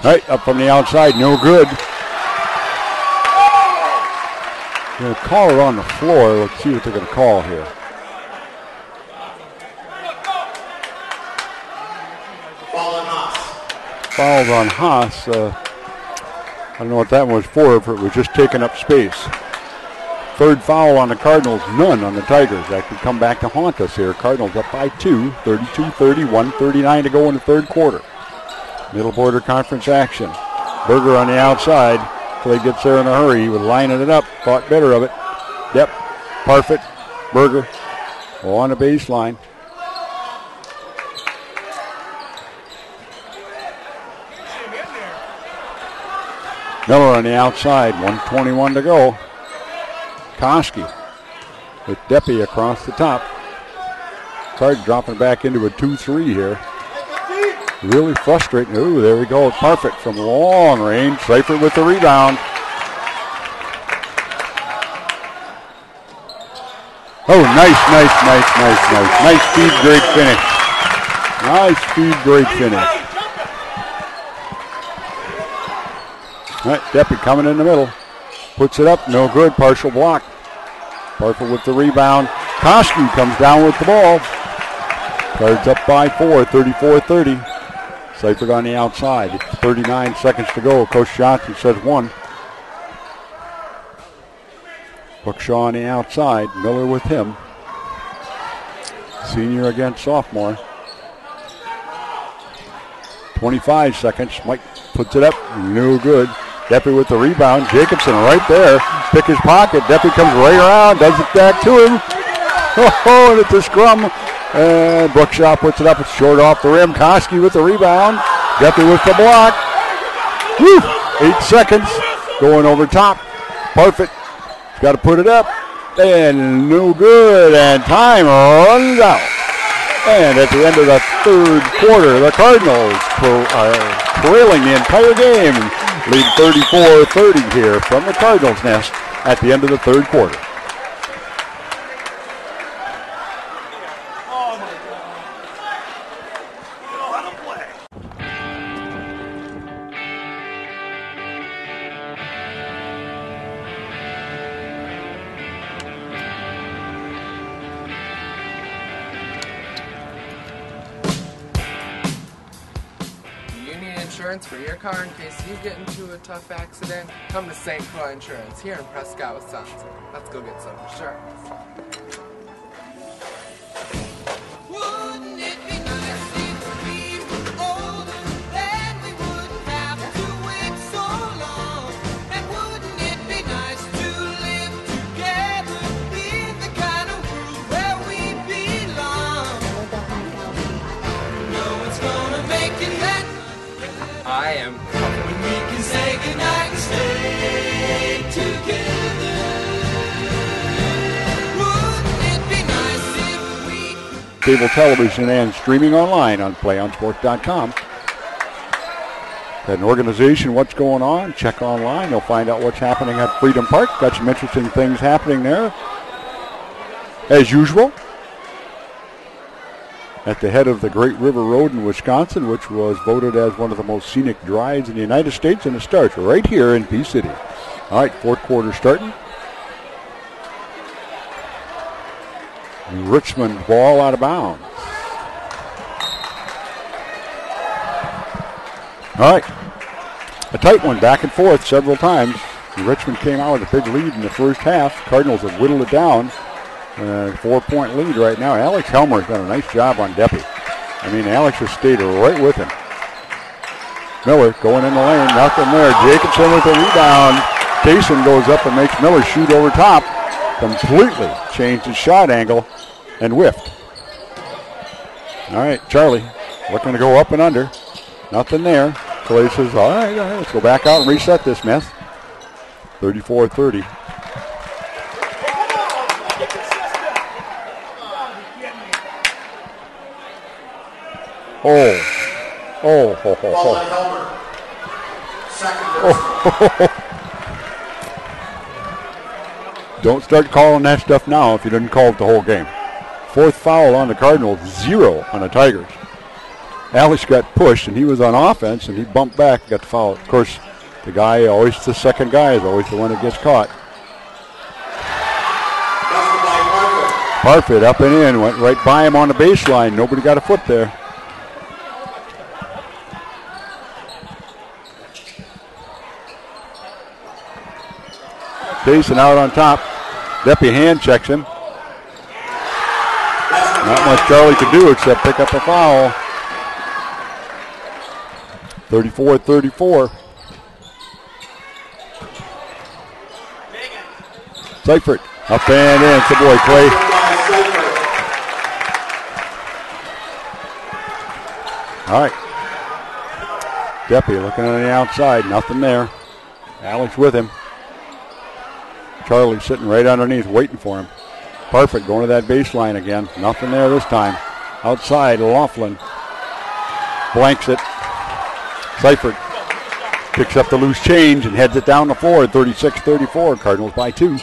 Right, up from the outside, no good. They're going to call it on the floor. Let's see what they're going to call here. Foul on Haas. I don't know what that one was for, if it was just taking up space. Third foul on the Cardinals, none on the Tigers. That could come back to haunt us here. Cardinals up by 2, 32-30, 1:39 to go in the third quarter. Middle border conference action. Berger on the outside. Clay gets there in a hurry. He was lining it up. Thought better of it. Yep. Parfit. Berger. On the baseline. Miller on the outside. 1:21 to go. Koski with Deppy across the top. Card dropping back into a 2-3 here. Really frustrating. Ooh, there we go. Parfit from long range. Seifert with the rebound. Oh, nice. Nice speed, great finish. Nice speed, great finish. All right, Deppy coming in the middle. Puts it up, no good. Partial block. Parfit with the rebound. Koski comes down with the ball. Cards up by 4, 34-30. Seifert on the outside. 39 seconds to go. Coach Johnson says 1. Bookshaw on the outside. Miller with him. Senior against sophomore. 25 seconds. Mike puts it up. No good. Deppy with the rebound. Jacobson right there. Pick his pocket. Deppy comes right around. Does it back to him. Oh, and it's a scrum. And Brookshaw puts it up. It's short off the rim. Koski with the rebound. Deppy with the block. Woo! 8 seconds. Going over top. Parfit. Got to put it up. And no good. And time runs out. And at the end of the third quarter, the Cardinals are trailing the entire game. Lead 34-30 here from the Cardinals' nest at the end of the third quarter. For your car in case you get into a tough accident, come to St. Croix Insurance here in Prescott, Wisconsin. Let's go get some insurance. Wouldn't it be nice if we were older, then we wouldn't have to wait so long? And wouldn't it be nice to live together in the kind of world where we belong? No one's gonna make it that I am. When we can say goodnight and stay together. Wouldn't it be nice if we Cable television and streaming online on playonsport.com. Got an organization, what's going on? Check online. You'll find out what's happening at Freedom Park. Got some interesting things happening there. As usual, at the head of the Great River Road in Wisconsin, which was voted as one of the most scenic drives in the United States, and it starts right here in Peace City. All right, fourth quarter starting. Richmond ball out of bounds. All right, a tight one, back and forth several times. Richmond came out with a big lead in the first half. Cardinals have whittled it down. 4-point lead right now. Alex Helmer's done a nice job on Deppy. I mean, Alex has stayed right with him. Miller going in the lane. Nothing there. Jacobson with the rebound. Tayson goes up and makes Miller shoot over top. Completely changed his shot angle and whiffed. All right, Charlie looking to go up and under. Nothing there. Clay says, all right, let's go back out and reset this mess. 34-30. Don't start calling that stuff now if you didn't call it the whole game. Fourth foul on the Cardinals, 0 on the Tigers. Alex got pushed, and he was on offense, and he bumped back and got the foul. Of course, the second guy is always the one that gets caught. Parfit up and in, went right by him on the baseline. Nobody got a foot there. Tayson out on top. Deppie hand checks him. Not much Charlie could do except pick up a foul. 34-34. Seifert up and in. It's a boy, Clay. All right. Deppie looking on the outside. Nothing there. Alex with him. Charlie sitting right underneath waiting for him. Perfect going to that baseline again. Nothing there this time. Outside, Laughlin blanks it. Seifert picks up the loose change and heads it down the floor. 36-34. Cardinals by 2.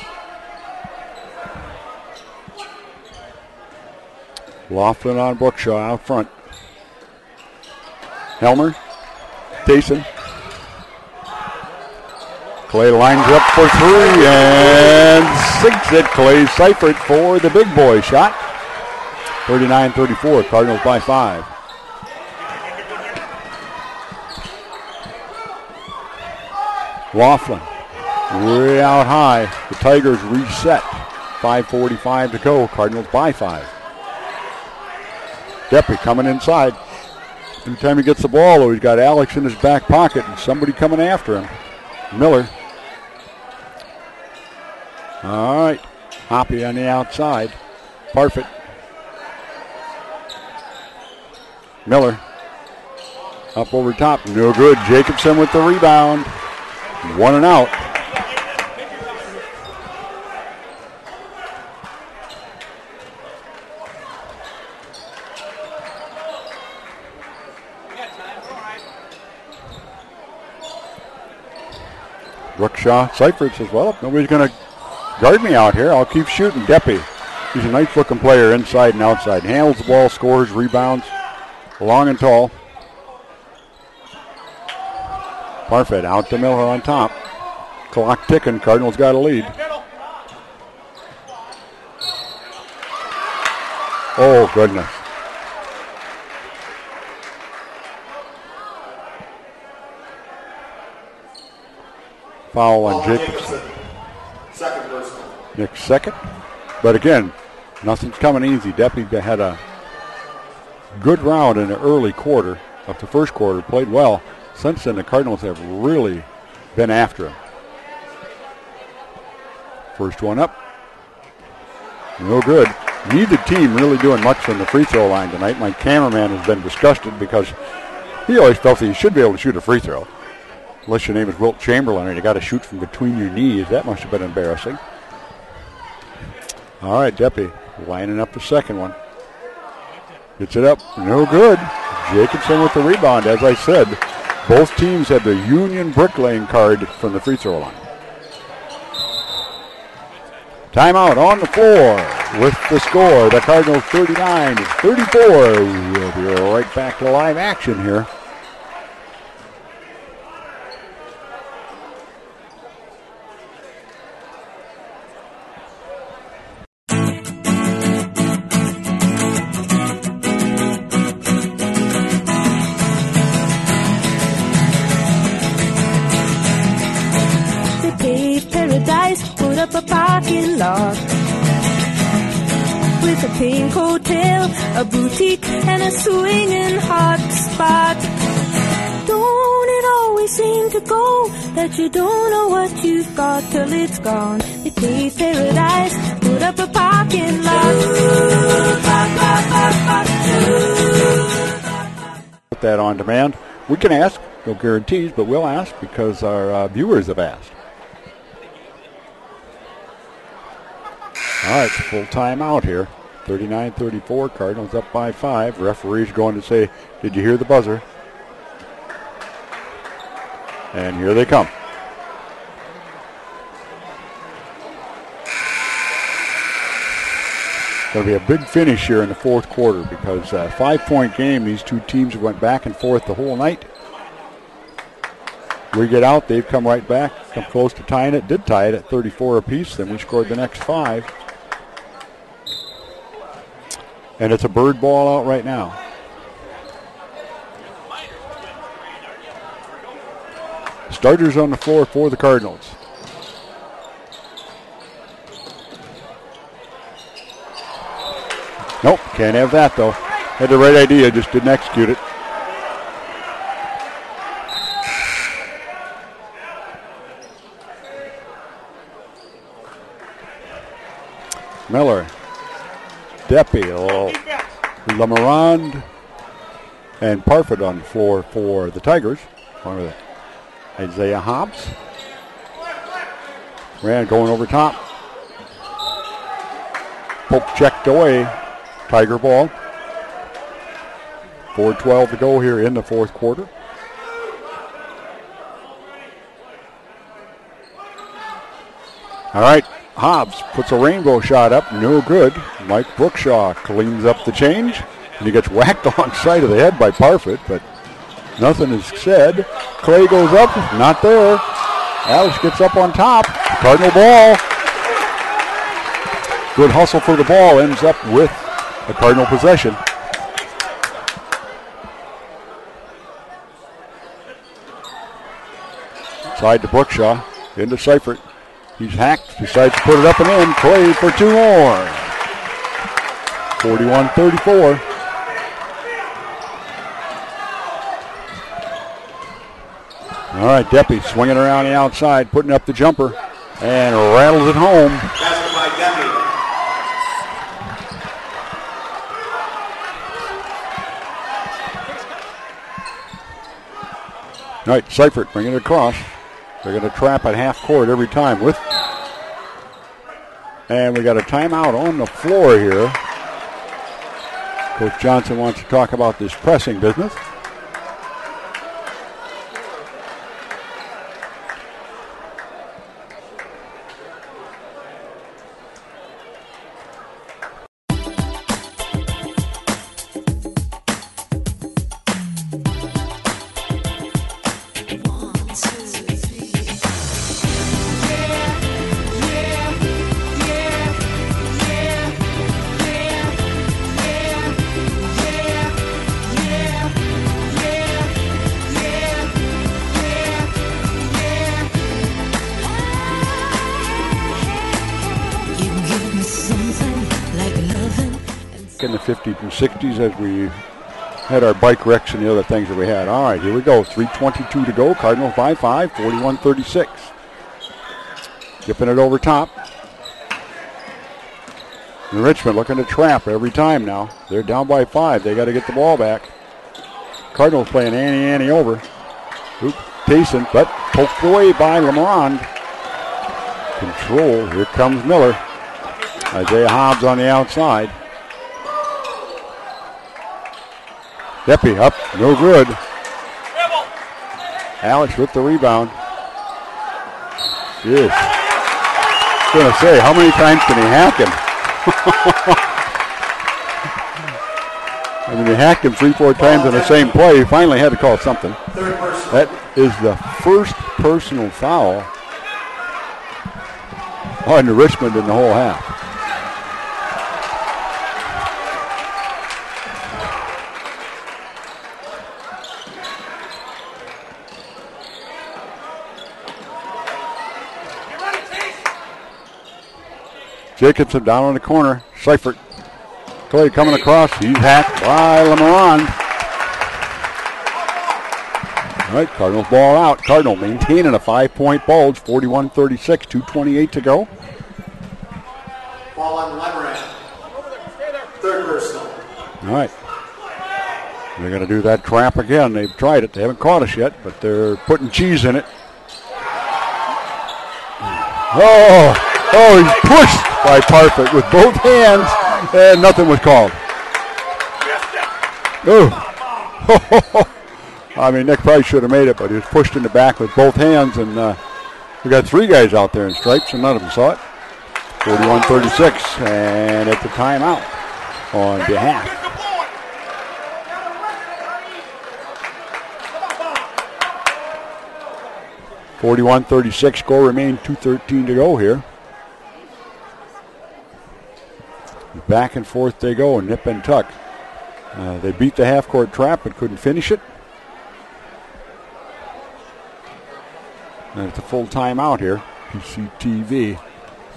Laughlin on Brookshaw out front. Helmer. Tayson. Clay lines up for 3 and sinks it. Clay Seifert for the big boy shot. 39-34. Cardinals by 5. Laughlin way out high. The Tigers reset. 5:45 to go. Cardinals by 5. Deppie coming inside. Every time he gets the ball, though, he's got Alex in his back pocket and somebody coming after him. Miller. All right. Hoppy on the outside. Parfit. Miller. Up over top. No good. Jacobson with the rebound. 1 and out. Brookshaw. Seifert says, well, if nobody's going to guard me out here, I'll keep shooting. Deppie. He's a nice-looking player inside and outside. Handles the ball, scores, rebounds. Long and tall. Parfit out to Miller on top. Clock ticking. Cardinals got a lead. Oh, goodness. Foul on Jacobson. Second personal. Nick's second. But again, nothing's coming easy. Deppie had a good round in the early quarter of the first quarter. Played well. Since then, the Cardinals have really been after him. First one up. No good. Neither team really doing much from the free throw line tonight. My cameraman has been disgusted because he always felt that you should be able to shoot a free throw. Unless your name is Wilt Chamberlain and you got to shoot from between your knees. That must have been embarrassing. All right, Deppie lining up the second one. Gets it up. No good. Jacobson with the rebound. As I said, both teams had the Union bricklaying card from the free throw line. Timeout on the floor with the score. The Cardinals 39-34. We'll be right back to live action here. Put up a parking lot with a pink hotel, a boutique, and a swinging hot spot. Don't that you don't know what you've got till it's gone. They paved paradise, put up a parking lot. Put that on demand. We can ask, no guarantees, but we'll ask because our viewers have asked. All right, it's full timeout here. 39-34, Cardinals up by 5. Referee's going to say, did you hear the buzzer? And here they come. Going to be a big finish here in the fourth quarter because a 5-point game, these two teams went back and forth the whole night. We get out, they've come right back, come close to tying it, did tie it at 34 apiece, then we scored the next 5. And it's a bird ball out right now. Starters on the floor for the Cardinals. Nope, can't have that though. Had the right idea, just didn't execute it. Miller, Deppy, Lemarand, and Parfit on the floor for the Tigers. Isaiah Hobbs. Rand going over top. Poke checked away. Tiger ball. 4:12 to go here in the fourth quarter. All right, Hobbs puts a rainbow shot up, no good. Mike Brookshaw cleans up the change, and he gets whacked on side of the head by Parfit, but nothing is said. Clay goes up, not there. Alex gets up on top. Cardinal ball. Good hustle for the ball, ends up with a Cardinal possession. Side to Brookshaw, into Seifert. He's hacked, decides to put it up and in. Clay for 2 more. 41-34. All right, Deppy swinging around the outside, putting up the jumper, and rattles it home. Basket by Deppy. All right, Seifert bringing it across. They're going to trap at half court every time with. And we got a timeout on the floor here. Coach Johnson wants to talk about this pressing business. In the 50s and 60s as we had our bike wrecks and the other things that we had. All right, here we go. 3:22 to go. Cardinals by 5, 41-36. Tipping it over top. And Richmond looking to trap every time now. They're down by 5. They got to get the ball back. Cardinals playing Annie over. Oop, Tayson, but poked away by Lemarand. Control. Here comes Miller. Isaiah Hobbs on the outside. Deppy up, no good. Alex with the rebound. Yes. I was going to say, how many times can he hack him? I mean, he hacked him 3-4 times in the same play. He finally had to call something. That is the first personal foul on the Richmond in the whole half. Jacobson down on the corner. Seifert. Clay coming across. He's hacked by Lemarand. All right, Cardinals ball out. Cardinal maintaining a 5-point bulge, 41-36, 2:28 to go. Ball on Leverett. Third personal. All right. They're going to do that trap again. They've tried it. They haven't caught us yet, but they're putting cheese in it. Oh, he's pushed by Parfit with both hands, and nothing was called. Oh. I mean, Nick probably should have made it, but he was pushed in the back with both hands, and we got 3 guys out there in stripes, and none of them saw it. 41-36, and it's a timeout on behalf. .41-36, score remained, 2:13 to go here. Back and forth they go, nip and tuck. They beat the half-court trap but couldn't finish it. And it's a full timeout here. PCTV.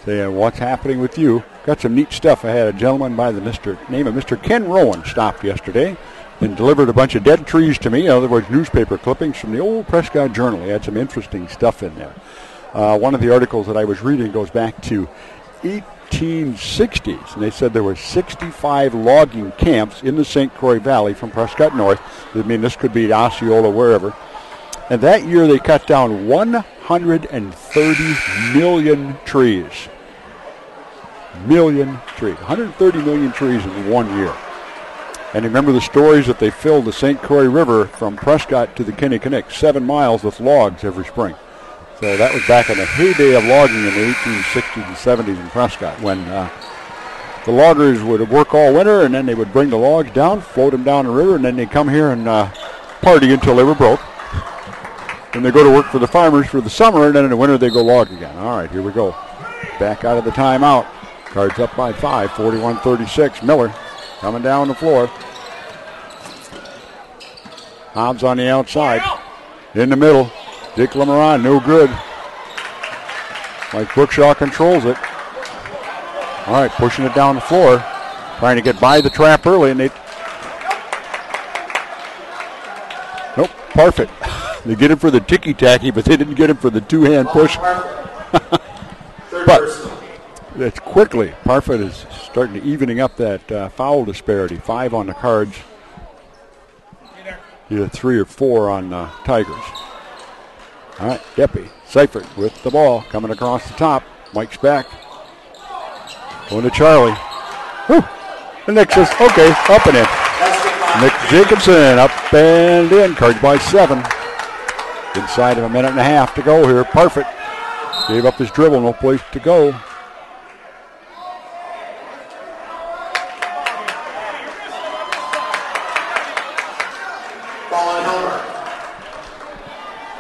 Say, what's happening with you? Got some neat stuff. I had a gentleman by the name of Mr. Ken Rowan stopped yesterday and delivered a bunch of dead trees to me, in other words, newspaper clippings from the old Prescott Journal. He had some interesting stuff in there. One of the articles that I was reading goes back to 1860s, and they said there were 65 logging camps in the St. Croix Valley from Prescott North. I mean, this could be Osceola, wherever. And that year they cut down 130 million trees. 130 million trees in 1 year. And remember the stories that they filled the St. Croix River from Prescott to the Kinnickinnick, 7 miles with logs every spring. So that was back in the heyday of logging in the 1860s and 70s in Prescott, when the loggers would work all winter, and then they would bring the logs down, float them down the river, and then they'd come here and party until they were broke. Then they go to work for the farmers for the summer, and then in the winter they go log again. All right, here we go. Back out of the timeout. Cards up by 5, 41-36. Miller coming down the floor. Hobbs on the outside. In the middle. Dick Lemoran, no good. Mike Brookshaw controls it. All right, pushing it down the floor. Trying to get by the trap early, and they... Nope, Parfit. They get him for the ticky-tacky, but they didn't get him for the two-hand push. But that's quickly. Parfit is starting to evening up that foul disparity. 5 on the Cards. Either 3 or 4 on Tigers. All right, Deppy. Seifert with the ball coming across the top. Mike's back. Going to Charlie. Whew. The Nick says, okay, up and in. Nick Jacobson up and in. Cards by 7. Inside of a minute and a half to go here. Parfit gave up his dribble, no place to go. Ball on Helmer.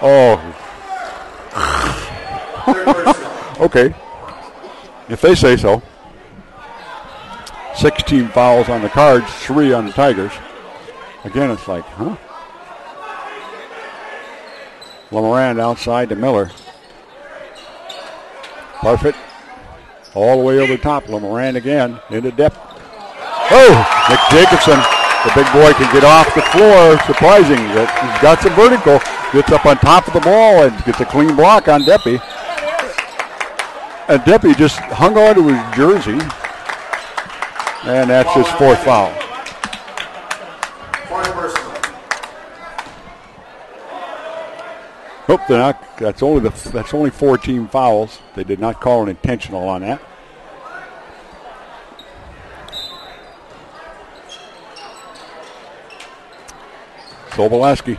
Oh. Okay. If they say so. 16 fouls on the Cards, 3 on the Tigers. Again, it's like, huh? Lemoran outside to Miller. Parfit all the way over the top. Lemoran again into depth. Oh, Nick Jacobson, the big boy, can get off the floor. Surprising that he's got some vertical. Gets up on top of the ball and gets a clean block on Deppy. And Deppy just hung on to his jersey. And that's his 4th foul. Nope, they're not. That's only 4 team fouls. They did not call an intentional on that. Soboleski.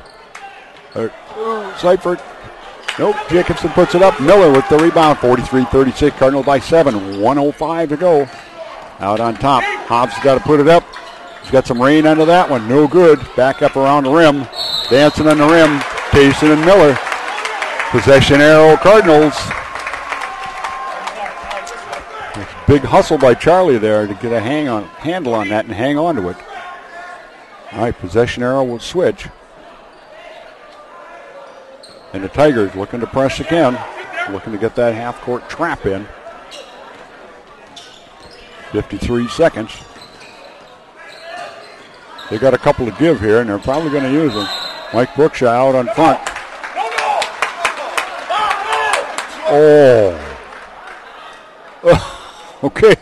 Seifert. Nope, Jacobson puts it up. Miller with the rebound. 43-36. Cardinals by 7. 1:05 to go. Out on top. Hobbs got to put it up. He's got some rain under that one. No good. Back up around the rim. Dancing on the rim. Payson and Miller. Possession arrow, Cardinals. Big hustle by Charlie there to get a handle on that and hang on to it. All right, possession arrow will switch. And the Tigers looking to press again. Looking to get that half-court trap in. 53 seconds. They got a couple to give here, and they're probably going to use them. Mike Brookshaw out on front. Oh. Okay.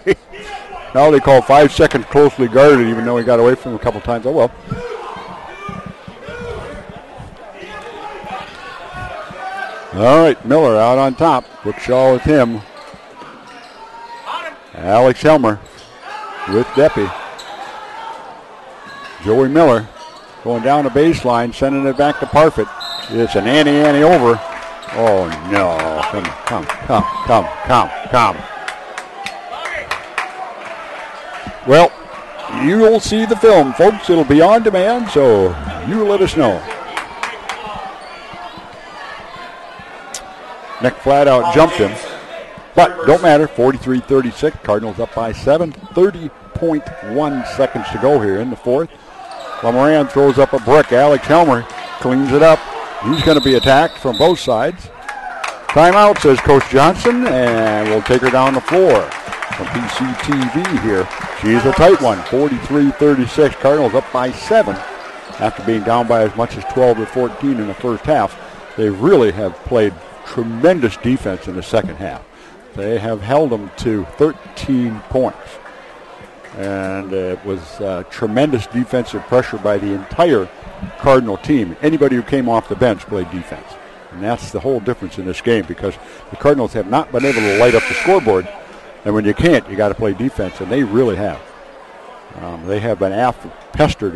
Now they call 5 seconds closely guarded, even though he got away from him a couple times. Oh, well. All right, Miller out on top. Brookshaw with him. Alex Helmer with Deppy. Joey Miller going down the baseline, sending it back to Parfit. It's an ante over. Oh, no. Come. Well, you'll see the film, folks. It'll be on demand, so you let us know. Nick flat out jumped him. But don't matter, 43-36. Cardinals up by 7. 30.1 seconds to go here in the fourth. LeMoran throws up a brick. Alex Helmer cleans it up. He's going to be attacked from both sides. Timeout, says Coach Johnson, and we'll take her down the floor from PCTV here. She's a tight one, 43-36. Cardinals up by 7 after being down by as much as 12 or 14 in the first half. They really have played tremendous defense in the second half. They have held them to 13 points. And it was tremendous defensive pressure by the entire Cardinal team. Anybody who came off the bench played defense. And that's the whole difference in this game, because the Cardinals have not been able to light up the scoreboard. And when you can't, you got to play defense, and they really have. They have been pestered.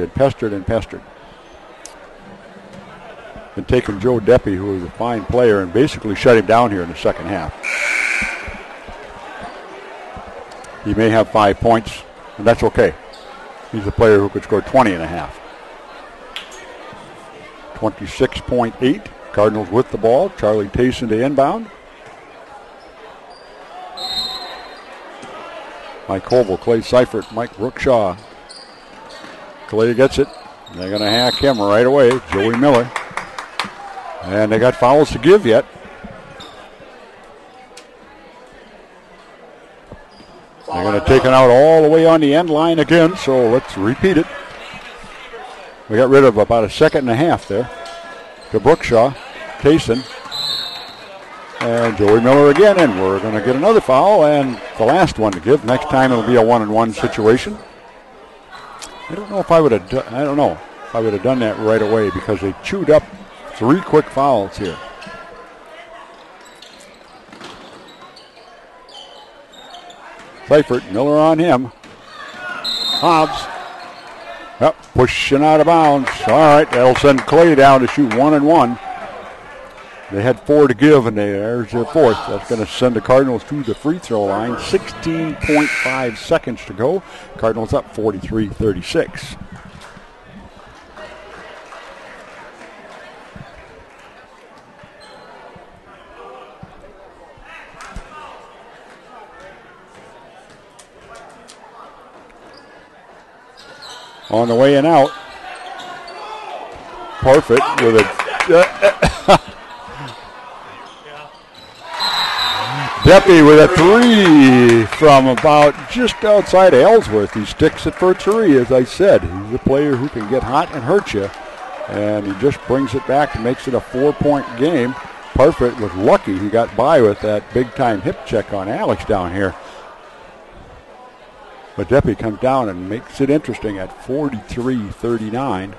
And taken Joe Deppy, who is a fine player, and basically shut him down here in the second half. He may have 5 points, and that's okay. He's a player who could score 20 and a half. 26.8. Cardinals with the ball. Charlie Tayson to inbound. Mike Koval, Clay Seifert, Mike Brookshaw. Clay gets it. They're going to hack him right away. Joey Miller. And they got fouls to give yet. They're going to take it out all the way on the end line again, so let's repeat it. We got rid of about a second and a half there to Brookshaw, Tayson, and Joey Miller again, and we're going to get another foul, and the last one to give. Next time it'll be a 1-on-1 situation. I don't know if I would have done that right away, because they chewed up 3 quick fouls here. Seifert, Miller on him. Hobbs. Yep, pushing out of bounds. All right, that'll send Clay down to shoot 1-and-1. They had 4 to give, and there's their fourth. That's going to send the Cardinals to the free throw line. 16.5 seconds to go. Cardinals up 43-36. On the way and out, Parfit with a Deppy with a 3 from about just outside of Ellsworth. He sticks it for a 3, as I said. He's a player who can get hot and hurt you, and he just brings it back and makes it a 4-point game. Parfit was lucky he got by with that big-time hip check on Alex down here. But Deppy comes down and makes it interesting at 43-39.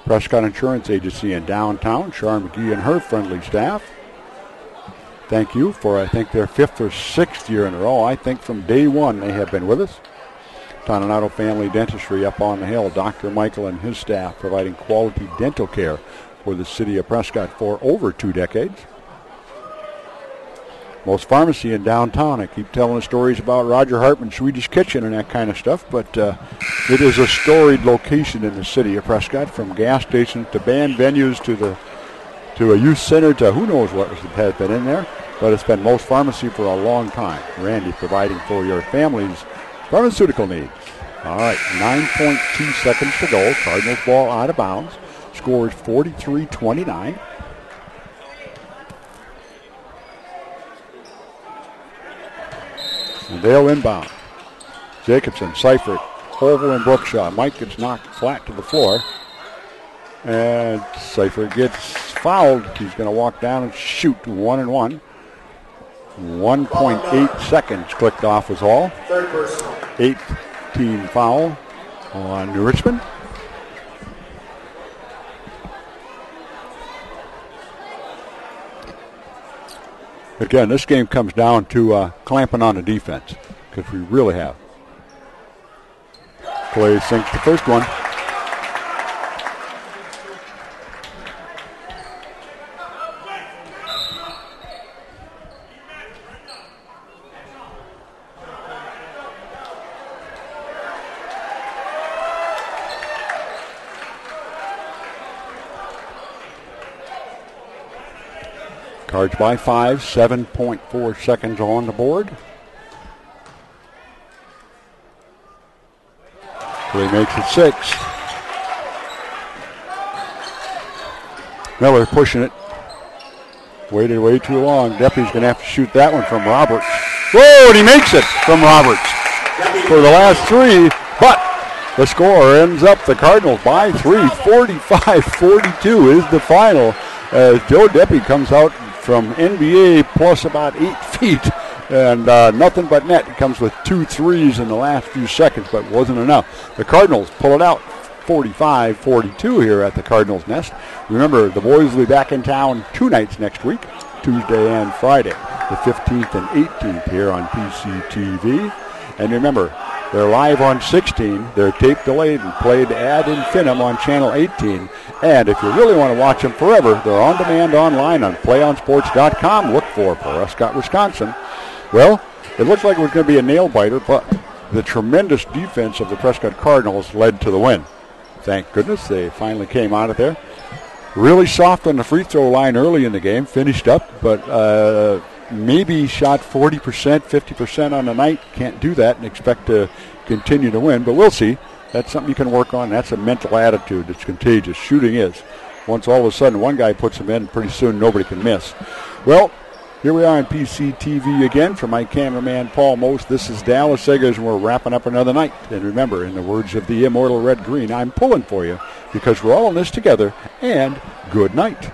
Prescott Insurance Agency in downtown. Sharon McGee and her friendly staff. Thank you for, I think, their 5th or 6th year in a row. I think from day one they have been with us. Toninato Family Dentistry up on the hill. Dr. Michael and his staff providing quality dental care for the city of Prescott for over 2 decades. Most Pharmacy in downtown. I keep telling the stories about Roger Hartman's Swedish Kitchen and that kind of stuff, but it is a storied location in the city of Prescott, from gas stations to band venues to a youth center to who knows what has been in there. But it's been Most Pharmacy for a long time. Randy providing for your family's pharmaceutical needs. All right, 9.2 seconds to go. Cardinals ball out of bounds. score is 43-29. And they'll inbound. Jacobson, Seifert, Holver, and Brookshaw. Mike gets knocked flat to the floor. And Seifert gets fouled. He's going to walk down and shoot 1-1. 1.8 seconds clicked off was all. Third personal. 18 foul on Richmond. Again, this game comes down to clamping on the defense, because we really have. Clay sinks the first one. Cards by 5, 7.4 seconds on the board. Clay makes it 6. Miller pushing it. Waited way too long. Deputy's going to have to shoot that one from Roberts. Whoa, and he makes it from Roberts for the last 3. But the score ends up the Cardinals by 3. 45-42 is the final as Joe Deppy comes out from NBA plus about 8 feet and nothing but net. He comes with 2 threes in the last few seconds, but wasn't enough. The Cardinals pull it out 45-42 here at the Cardinals' Nest. Remember, the boys will be back in town 2 nights next week, Tuesday and Friday, the 15th and 18th here on PCTV. And remember, they're live on 16. They're tape delayed and played ad infinitum on channel 18. And if you really want to watch them forever, they're on demand online on playonsports.com. Look for Prescott, Wisconsin. Well, it looks like it was going to be a nail-biter, but the tremendous defense of the Prescott Cardinals led to the win. Thank goodness they finally came out of there. Really soft on the free throw line early in the game, finished up, but maybe shot 40%, 50% on the night. Can't do that and expect to continue to win, but we'll see. That's something you can work on. That's a mental attitude that's contagious. Shooting is. Once all of a sudden one guy puts them in, pretty soon nobody can miss. Well, here we are on PCTV again. For my cameraman, Paul Most, this is Dallas Eggers, and we're wrapping up another night. And remember, in the words of the immortal Red Green, I'm pulling for you because we're all in this together, and good night.